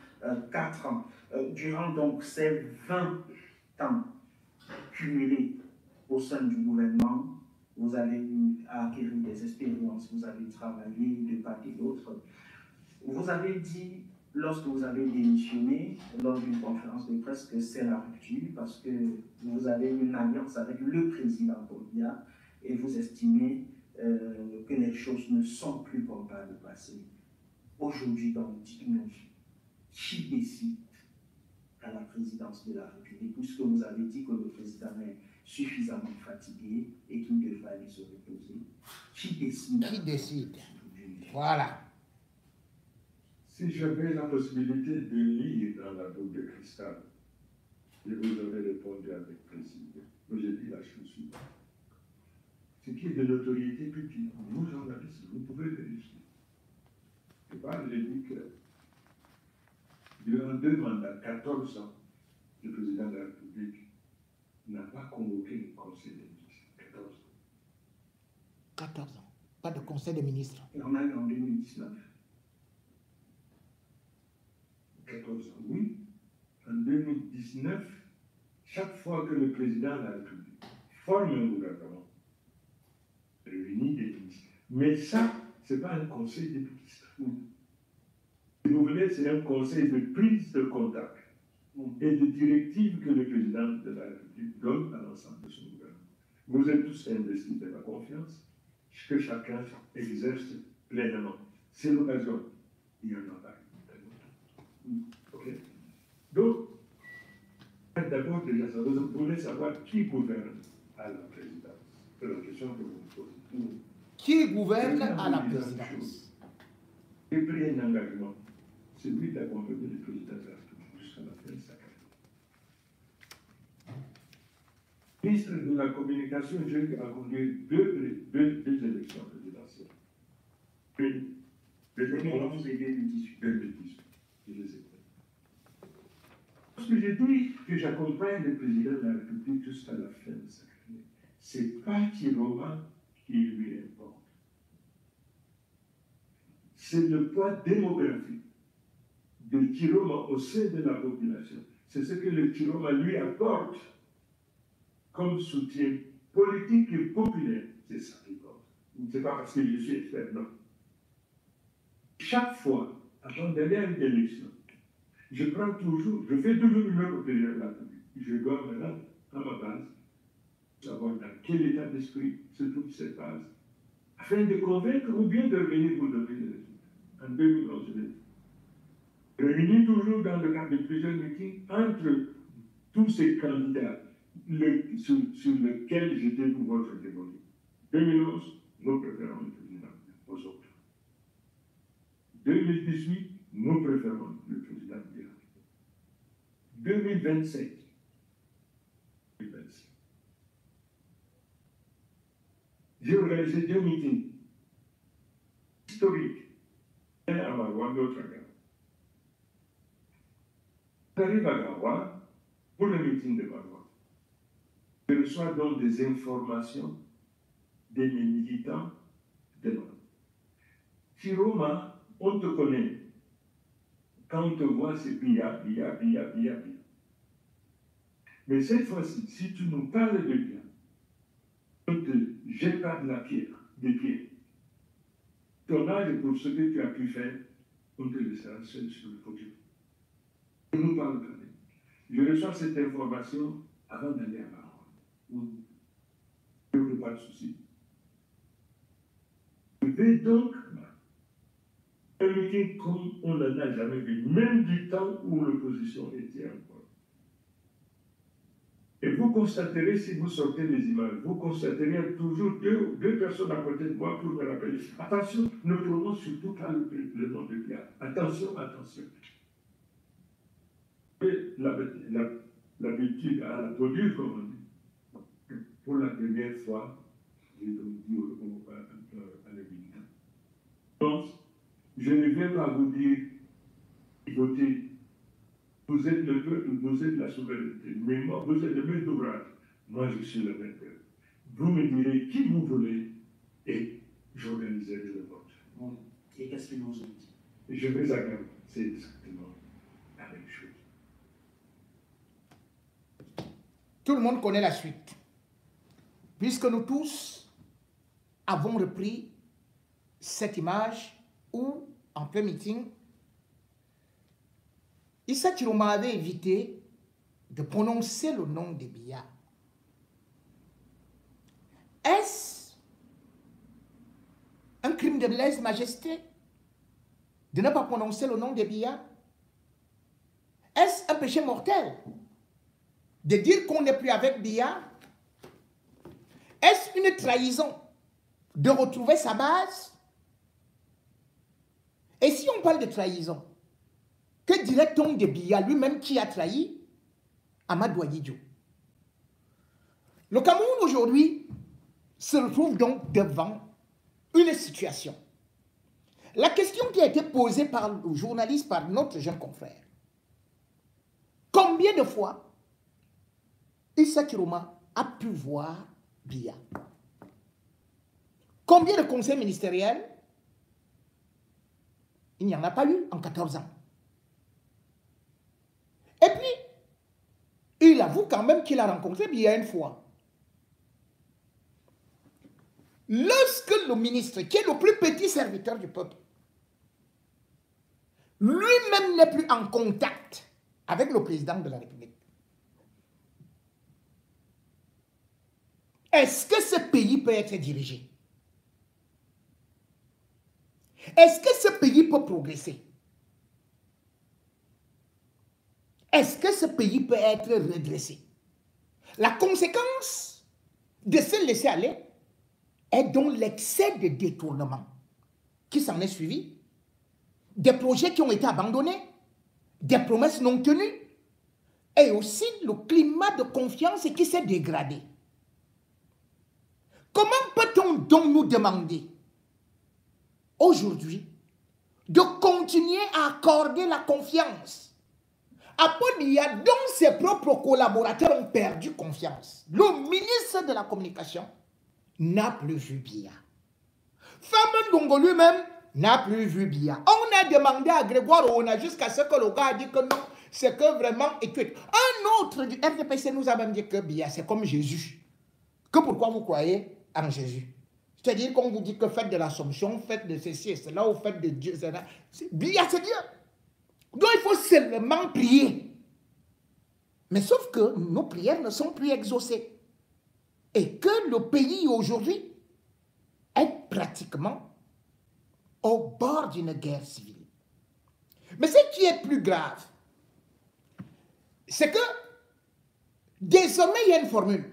4 ans. Durant donc ces 20 ans cumulés au sein du gouvernement, vous avez eu à acquérir des expériences, vous avez travaillé de part et d'autre. Vous avez dit, lorsque vous avez démissionné, lors d'une conférence de presse, que c'est la rupture parce que vous avez une alliance avec le président Paul Biya et vous estimez que les choses ne sont plus comme par le passé. Aujourd'hui, donc, dites-nous, qui décide à la présidence de la République, puisque vous avez dit que le président est suffisamment fatigué et qu'il devrait aller se reposer. Qui décide? Qui décide? Voilà. Si j'avais la possibilité de lire dans la boule de cristal, je vous aurais répondu avec précision. Mais j'ai dit la chose suivante. Ce qui est de notoriété publique, vous journalistes, vous pouvez vérifier. Je j'ai dit que durant 2 mandats, 14 ans, le président de la République n'a pas convoqué le conseil des ministres. 14 ans. 14 ans. Pas de conseil des ministres. Il y en a eu en 2019. 14 ans, oui. En 2019, chaque fois que le président de la République forme un gouvernement, réunit des ministres. Mais ça, ce n'est pas un conseil des ministres. Si vous voulez, c'est un conseil de prise de contact et de directives que le président de la République donne à l'ensemble de son gouvernement. Vous êtes tous investis de la confiance que chacun exerce pleinement. C'est l'occasion. Il y en a pas. Okay. Donc, d'abord, déjà, vous voulez savoir qui gouverne à la présidence. C'est la question que vous me posez. Qui gouverne à la présidence? J'ai pris un engagement, celui d'accompagner le président de la République jusqu'à la fin de sa carrière. Ministre de la Communication, j'ai conduit deux élections présidentielles. Une, 2011 et 2018. 2018. Je les ai fait. Parce que j'ai dit que j'accompagne le président de la République jusqu'à la fin de sa carrière. Ce n'est pas Chiroma qui lui importe. C'est le poids démographique de Chiroma au sein de la population. C'est ce que le Chiroma lui apporte comme soutien politique et populaire. C'est ça qui compte. Ce n'est pas parce que je suis expert, non. Chaque fois, avant d'aller à une élection, je fais toujours une heure au président de la République. Je dois maintenant, à ma base, savoir dans quel état d'esprit se trouve cette base, afin de convaincre ou bien de venir vous donner les résultats. En 2011, je réunis toujours dans le cadre de plusieurs meetings entre tous ces candidats sur lesquels j'étais pour votre dévolu. 2011, nous préférons le président aux autres. 2018, nous préférons le président Biya. 2027, j'ai organisé 2 meetings historiques, un à Maroua, l'autre à Gawa. J'arrive à Gawa pour le meeting de Maroua. Je reçois donc des informations des militants de Maroua. Chiroma, on te connaît. Quand on te voit, c'est Biya. Mais cette fois-ci, si tu nous parles de Biya, on ne te jette pas de la pierre, des pieds. Ton âge pour ce que tu as pu faire, on te laissera seul sur le podium. On nous parle quand même. Je reçois cette information avant d'aller à Maroua. Je n'ai pas de souci. Je vais donc un meeting comme on n'en a jamais vu, même du temps où l'opposition était encore. Et vous constaterez, si vous sortez les images, vous constaterez toujours deux personnes à côté de moi pour me rappeler. Attention, ne prononce surtout pas le nom de Biya. Attention, attention. Et l'habitude à la poudure, comme on dit. Pour la première fois, j'ai donc dit à l'évidence. Donc, je ne viens pas vous dire, écoutez, vous êtes le peuple, vous êtes la souveraineté, mais moi, vous êtes le maître d'ouvrage. Moi, je suis le maître. Vous me direz qui vous voulez et j'organiserai le vote. Bon. Et qu'est-ce qu'ils nous ont dit? Je vais à Gabon, c'est exactement la même chose. Tout le monde connaît la suite. Puisque nous tous avons repris cette image où, en plein meeting, Issa Chiroma avait évité de prononcer le nom de Biya. Est-ce un crime de lèse-majesté de ne pas prononcer le nom de Biya? Est-ce un péché mortel de dire qu'on n'est plus avec Biya? Est-ce une trahison de retrouver sa base? Et si on parle de trahison, que dirait-on de Biya, lui-même qui a trahi Amadou Ahidjo? Le Cameroun aujourd'hui se retrouve donc devant une situation. La question qui a été posée par le journaliste, par notre jeune confrère, combien de fois Issa Chiroma a pu voir Biya? Combien de conseils ministériels? Il n'y en a pas eu en 14 ans. Et puis, il avoue quand même qu'il a rencontré Biya une fois. Lorsque le ministre, qui est le plus petit serviteur du peuple, lui-même n'est plus en contact avec le président de la République, est-ce que ce pays peut être dirigé? Est-ce que ce pays peut progresser? Est-ce que ce pays peut être redressé? La conséquence de se laisser aller est donc l'excès de détournement qui s'en est suivi, des projets qui ont été abandonnés, des promesses non tenues, et aussi le climat de confiance qui s'est dégradé. Comment peut-on donc nous demander aujourd'hui de continuer à accorder la confiance à Biya dont ses propres collaborateurs ont perdu confiance? Le ministre de la Communication n'a plus vu Biya. Fameux Ndongo lui-même n'a plus vu Biya. On a demandé à Grégoire Oona jusqu'à ce que le gars a dit que non, c'est que vraiment... Écoute, un autre du RDPC nous a même dit que Biya, c'est comme Jésus. Que pourquoi vous croyez en Jésus? C'est-à-dire qu'on vous dit que faites de l'Assomption, faites de ceci et cela, ou faites de Dieu, cela. Biya, c'est Dieu. Donc il faut seulement prier. Mais sauf que nos prières ne sont plus exaucées. Et que le pays aujourd'hui est pratiquement au bord d'une guerre civile. Mais ce qui est plus grave, c'est que désormais il y a une formule.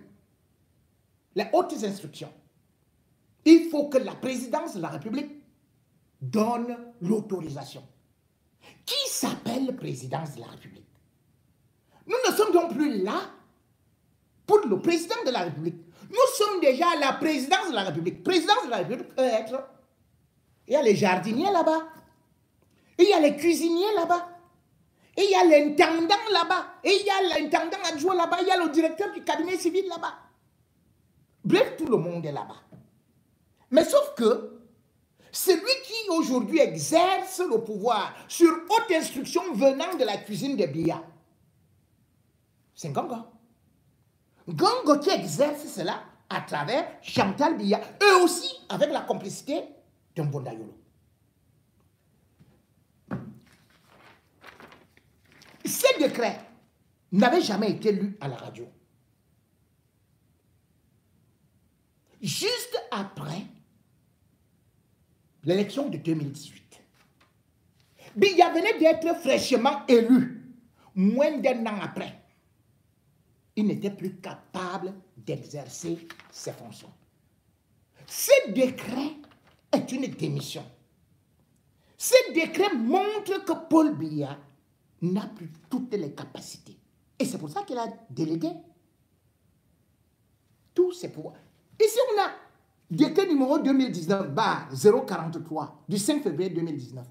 Les hautes instructions. Il faut que la présidence de la République donne l'autorisation. Qui s'appelle présidence de la République? Nous ne sommes donc plus là pour le président de la République. Nous sommes déjà à la présidence de la République. Présidence de la République peut être... Il y a les jardiniers là-bas. Il y a les cuisiniers là-bas. Et il y a l'intendant là-bas. Et il y a l'intendant adjoint là-bas. Il y a le directeur du cabinet civil là-bas. Bref, tout le monde est là-bas. Mais sauf que celui qui aujourd'hui exerce le pouvoir sur haute instruction venant de la cuisine de Biya, c'est Ngongo. Ngongo qui exerce cela à travers Chantal Biya, eux aussi avec la complicité de Mbonda Yolo. Ces décrets n'avaient jamais été lus à la radio. Juste après l'élection de 2018, Biya venait d'être fraîchement élu, moins d'un an après. il n'était plus capable d'exercer ses fonctions. Ce décret est une démission. Ce décret montre que Paul Biya n'a plus toutes les capacités. Et c'est pour ça qu'il a délégué tous ses pouvoirs. Ici, on a décret numéro 2019-043 du 5 février 2019,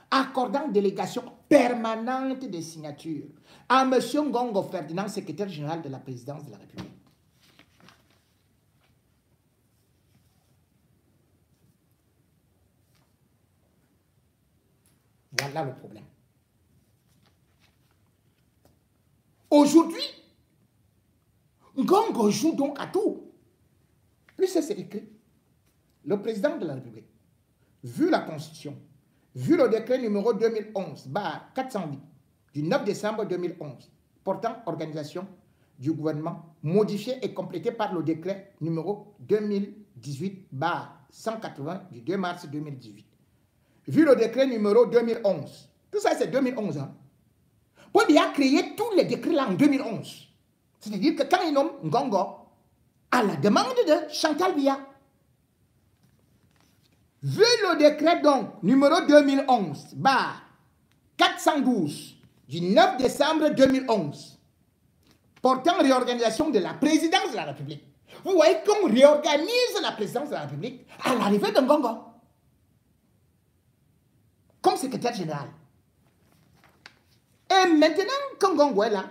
accordant délégation permanente des signatures à M. Ngongo Ferdinand, secrétaire général de la présidence de la République. Voilà le problème. Aujourd'hui, Ngongo joue donc à tout. Lui, c'est écrit. Le président de la République, vu la Constitution, vu le décret numéro 2011-408 du 9 décembre 2011 portant organisation du gouvernement, modifié et complété par le décret numéro 2018-180 du 2 mars 2018, vu le décret numéro 2011, tout ça c'est 2011, hein. Paul Biya a créé tous les décrets là en 2011. C'est-à-dire que quand il nomme Ngongo, à la demande de Chantal Biya, vu le décret donc numéro 2011-412 du 9 décembre 2011 portant réorganisation de la présidence de la République, vous voyez qu'on réorganise la présidence de la République à l'arrivée de Ngongo comme secrétaire général. Et maintenant, quand Ngongo est là,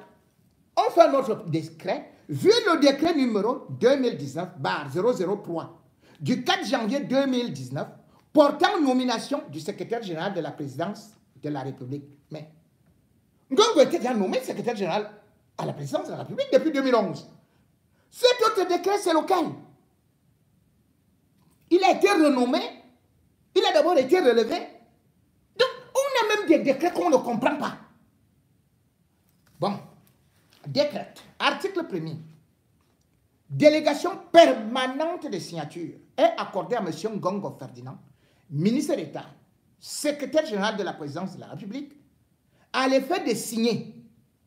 on fait notre décret, vu le décret numéro 2019-003 du 4 janvier 2019 portant nomination du secrétaire général de la présidence de la République. Mais Ngongo était déjà nommé secrétaire général à la présidence de la République depuis 2011. Cet autre décret, c'est lequel? Il a été renommé, il a d'abord été relevé. Donc, on a même des décrets qu'on ne comprend pas. Bon, décret, article 1er. Délégation permanente de signature est accordée à M. Ngongo Ferdinand, ministre d'État, secrétaire général de la présidence de la République, à l'effet de signer,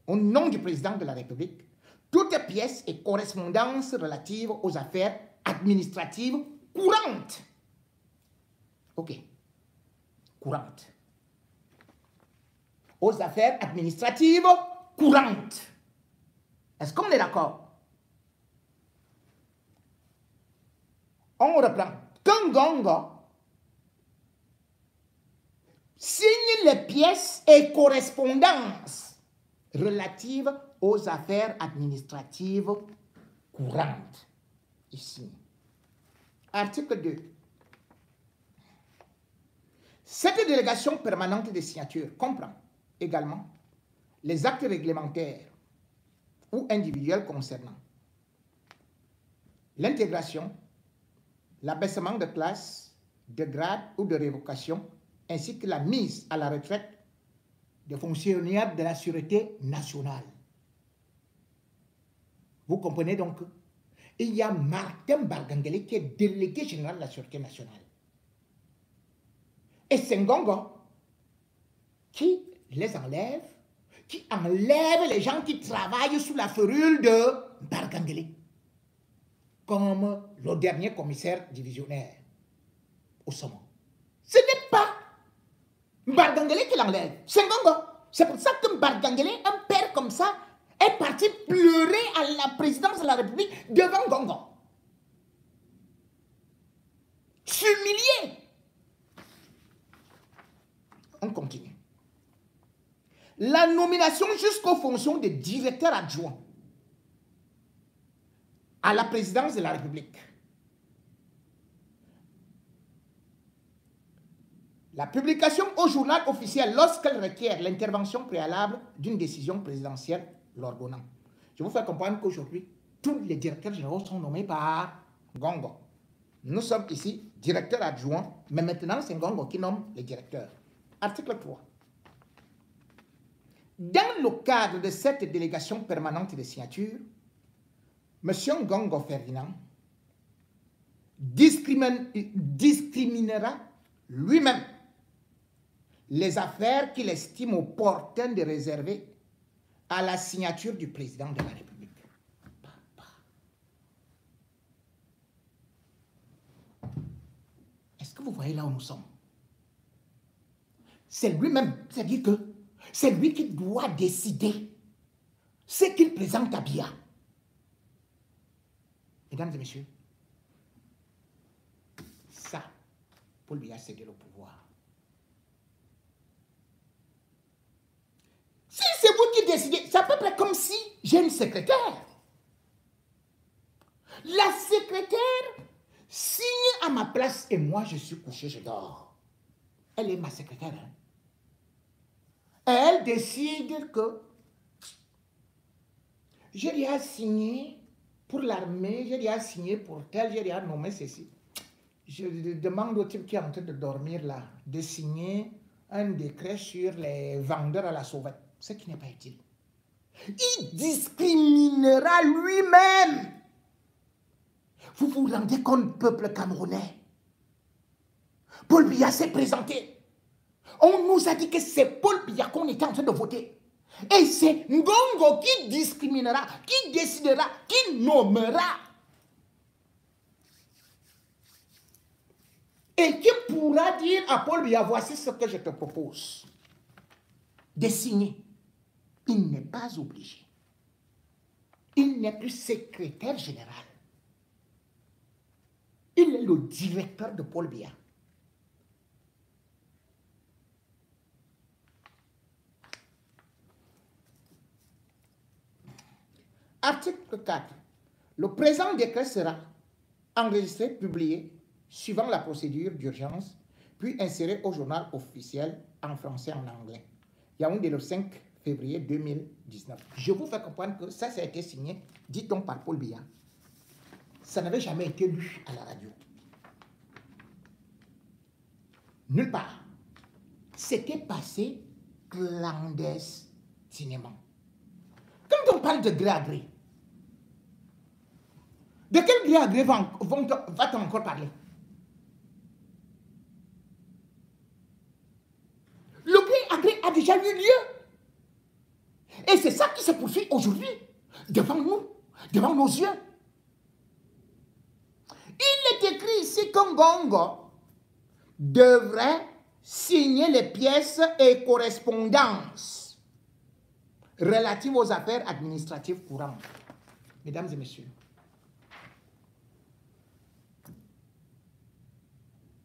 au nom du président de la République, toutes pièces et correspondances relatives aux affaires administratives courantes. Ok, courantes. Aux affaires administratives courantes. Est-ce qu'on est d'accord? On reprend. Quand Ngongo signe les pièces et correspondances relatives aux affaires administratives courantes. Ici. Article 2. Cette délégation permanente des signatures comprend également les actes réglementaires ou individuels concernant l'intégration, l'abaissement de classe, de grade ou de révocation, ainsi que la mise à la retraite des fonctionnaires de la Sûreté nationale. Vous comprenez donc? Il y a Martin Bargangele qui est délégué général de la Sûreté nationale. Et c'est Ngongo qui les enlève, qui enlève les gens qui travaillent sous la ferule de Bargangele, comme le dernier commissaire divisionnaire au sommet. Ce n'est pas Bargangele qui l'enlève, c'est Ngongo. C'est pour ça que Bargangele, un père comme ça, est parti pleurer à la présidence de la République devant Ngongo. S'humilier. On continue. La nomination jusqu'aux fonctions de directeur adjoint à la présidence de la République. La publication au journal officiel lorsqu'elle requiert l'intervention préalable d'une décision présidentielle l'ordonnant. Je vous fais comprendre qu'aujourd'hui, tous les directeurs généraux sont nommés par Ngongo. Nous sommes ici directeurs adjoints, mais maintenant c'est Ngongo qui nomme les directeurs. Article 3. Dans le cadre de cette délégation permanente de signature, M. Ngongo Ferdinand discriminera lui-même les affaires qu'il estime opportun de réserver à la signature du président de la République. que vous voyez là où nous sommes? C'est lui-même, c'est-à-dire que c'est lui qui doit décider ce qu'il présente à Biya. Mesdames et messieurs, ça, Paul Biya cédé le pouvoir. Si c'est vous qui décidez, c'est à peu près comme si j'ai une secrétaire. La secrétaire signe à ma place et moi je suis couché, je dors. Elle est ma secrétaire. Hein. Elle décide que j'ai déjà signé pour l'armée, j'ai déjà signé pour tel, j'ai déjà nommé ceci. Je demande au type qui est en train de dormir là de signer un décret sur les vendeurs à la sauvette, ce qui n'est pas utile. Il discriminera lui-même. Vous vous rendez compte, peuple camerounais? Paul Biya s'est présenté. On nous a dit que c'est Paul Biya qu'on était en train de voter. Et c'est Ngongo qui discriminera, qui décidera, qui nommera. Et qui pourra dire à Paul Biya, voici ce que je te propose. De signer. Il n'est pas obligé. Il n'est plus secrétaire général. Il est le directeur de Paul Biya. Article 4. Le présent décret sera enregistré, publié, suivant la procédure d'urgence, puis inséré au journal officiel en français et en anglais. Yaoundé le 5 février 2019. Je vous fais comprendre que ça a été signé, dit-on, par Paul Biya. Ça n'avait jamais été lu à la radio. Nulle part. C'était passé clandestinement. Quand on parle de gré à gré, de quel gré à gré va-t-on encore parler? Le gré à gré a déjà eu lieu. Et c'est ça qui se poursuit aujourd'hui, devant nous, devant nos yeux. Il est écrit ici que Ngongo devrait signer les pièces et correspondances relatives aux affaires administratives courantes. Mesdames et messieurs,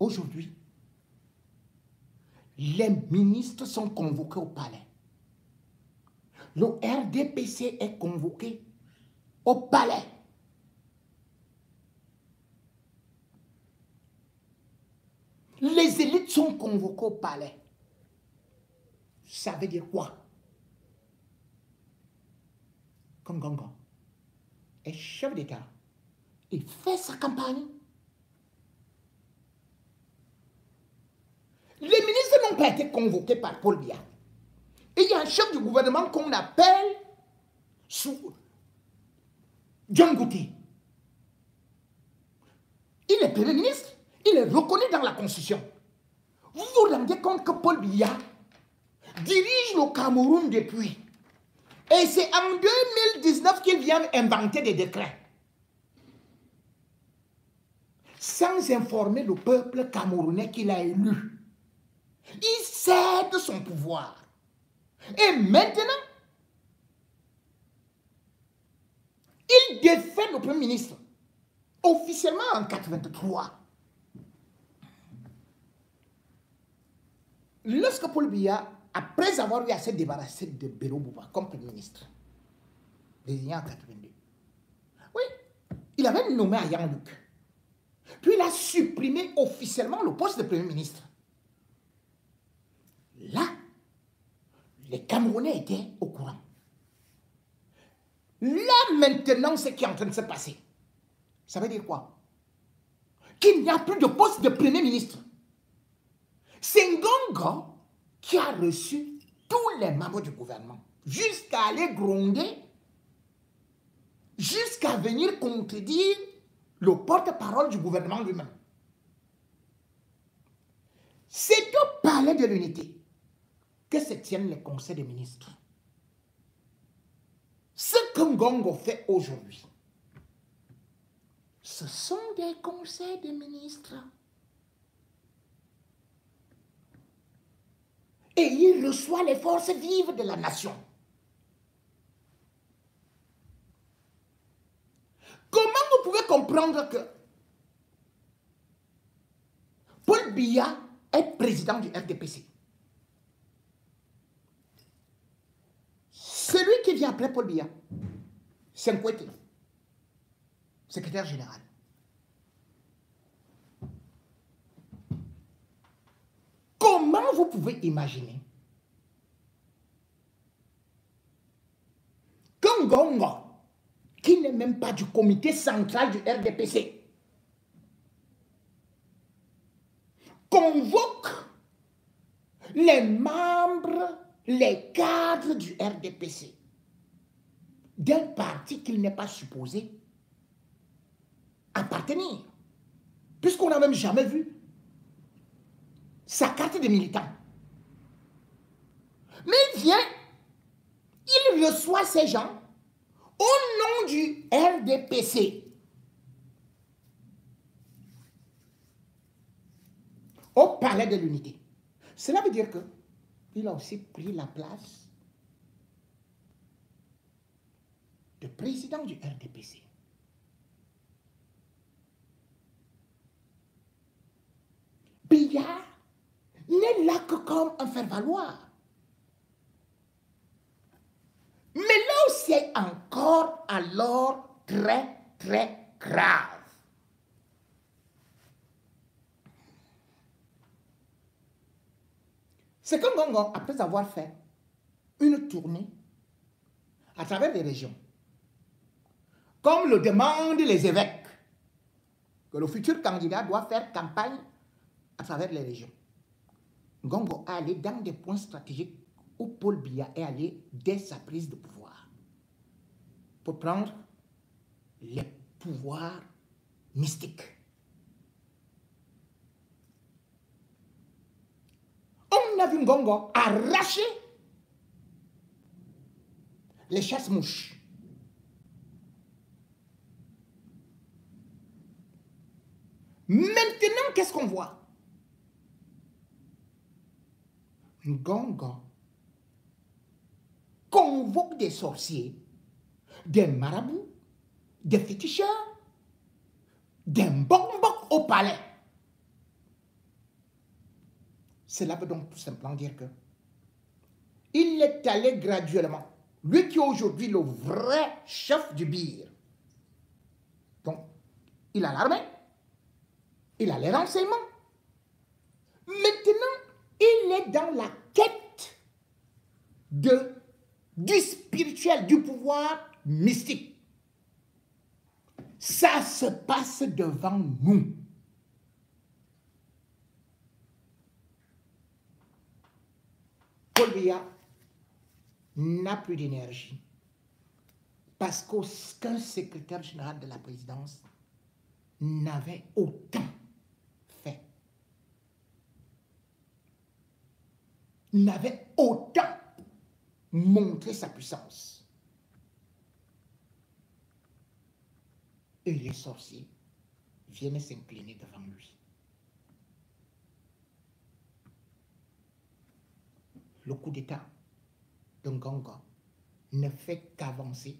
aujourd'hui, les ministres sont convoqués au palais. Le RDPC est convoqué au palais. Les élites sont convoquées au palais. Ça veut dire quoi? Comme Ngongo est chef d'État, il fait sa campagne. Les ministres n'ont pas été convoqués par Paul Biya. Et il y a un chef du gouvernement qu'on appelle John Gouti. Il est Premier ministre. Il est reconnu dans la Constitution. Vous vous rendez compte que Paul Biya dirige le Cameroun depuis. Et c'est en 2019 qu'il vient inventer des décrets. Sans informer le peuple camerounais qu'il a élu. Il cède son pouvoir. Et maintenant, il défait le Premier ministre. Officiellement en 1983. Lorsque Paul Biya, après avoir eu à se débarrasser de Bélo Bouba comme Premier ministre, désigné en 82, oui, il avait nommé à Yang-Luc. Puis il a supprimé officiellement le poste de Premier ministre. Là, les Camerounais étaient au courant. Là, maintenant, ce qui est en train de se passer, ça veut dire quoi? Qu'il n'y a plus de poste de Premier ministre. C'est Ngongo qui a reçu tous les membres du gouvernement, jusqu'à aller gronder, jusqu'à venir contredire le porte-parole du gouvernement lui-même. C'est au palais de l'unité que se tiennent les conseils des ministres. Ce que Ngongo fait aujourd'hui, ce sont des conseils des ministres. Et il reçoit les forces vives de la nation. Comment vous pouvez comprendre que Paul Biya est président du RDPC? Celui qui vient après Paul Biya, c'est Nkwete, secrétaire général. Comment vous pouvez imaginer qu'un Ngongo, qui n'est même pas du comité central du RDPC, convoque les membres, les cadres du RDPC d'un parti qu'il n'est pas supposé appartenir, puisqu'on n'a même jamais vu sa carte de militant. Mais il vient, il reçoit ces gens au nom du RDPC, au palais de l'unité. Cela veut dire qu'il a aussi pris la place de président du RDPC. Biya n'est là que comme un faire-valoir. Mais là où c'est encore alors très, très grave, c'est que Ngongo, après avoir fait une tournée à travers les régions, comme le demandent les évêques, que le futur candidat doit faire campagne à travers les régions, Ngongo est allé dans des points stratégiques où Paul Biya est allé dès sa prise de pouvoir pour prendre les pouvoirs mystiques. On a vu Ngongo arracher les chasse-mouches. Maintenant, qu'est-ce qu'on voit? Ngongo convoque des sorciers, des marabouts, des féticheurs, des mbok-mbok au palais. Cela veut donc tout simplement dire que il est allé graduellement, lui qui est aujourd'hui le vrai chef du BIR. Donc, il a l'armée, il a les renseignements. Maintenant, il est dans la quête du spirituel, du pouvoir mystique. Ça se passe devant nous. Paul Biya n'a plus d'énergie parce qu'aucun secrétaire général de la présidence n'avait autant fait, n'avait autant montré sa puissance. Et les sorciers viennent s'incliner devant lui. Le coup d'État de Ngongo ne fait qu'avancer.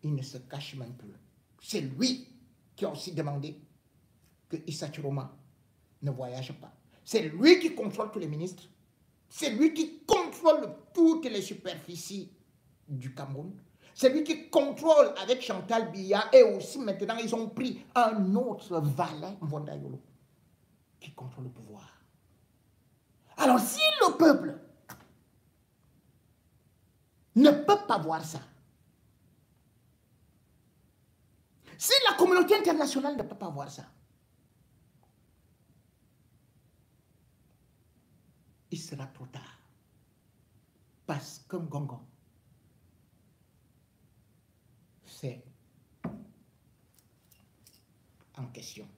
Il ne se cache même plus. C'est lui qui a aussi demandé que Issa Chiroma ne voyage pas. C'est lui qui contrôle tous les ministres. C'est lui qui contrôle toutes les superficies du Cameroun. C'est lui qui contrôle avec Chantal Biya. Et aussi maintenant, ils ont pris un autre valet, Mvonda Yolo, qui contrôle le pouvoir. Alors si le peuple ne peut pas voir ça, si la communauté internationale ne peut pas voir ça, il sera trop tard. Parce que Ngongo, c'est en question.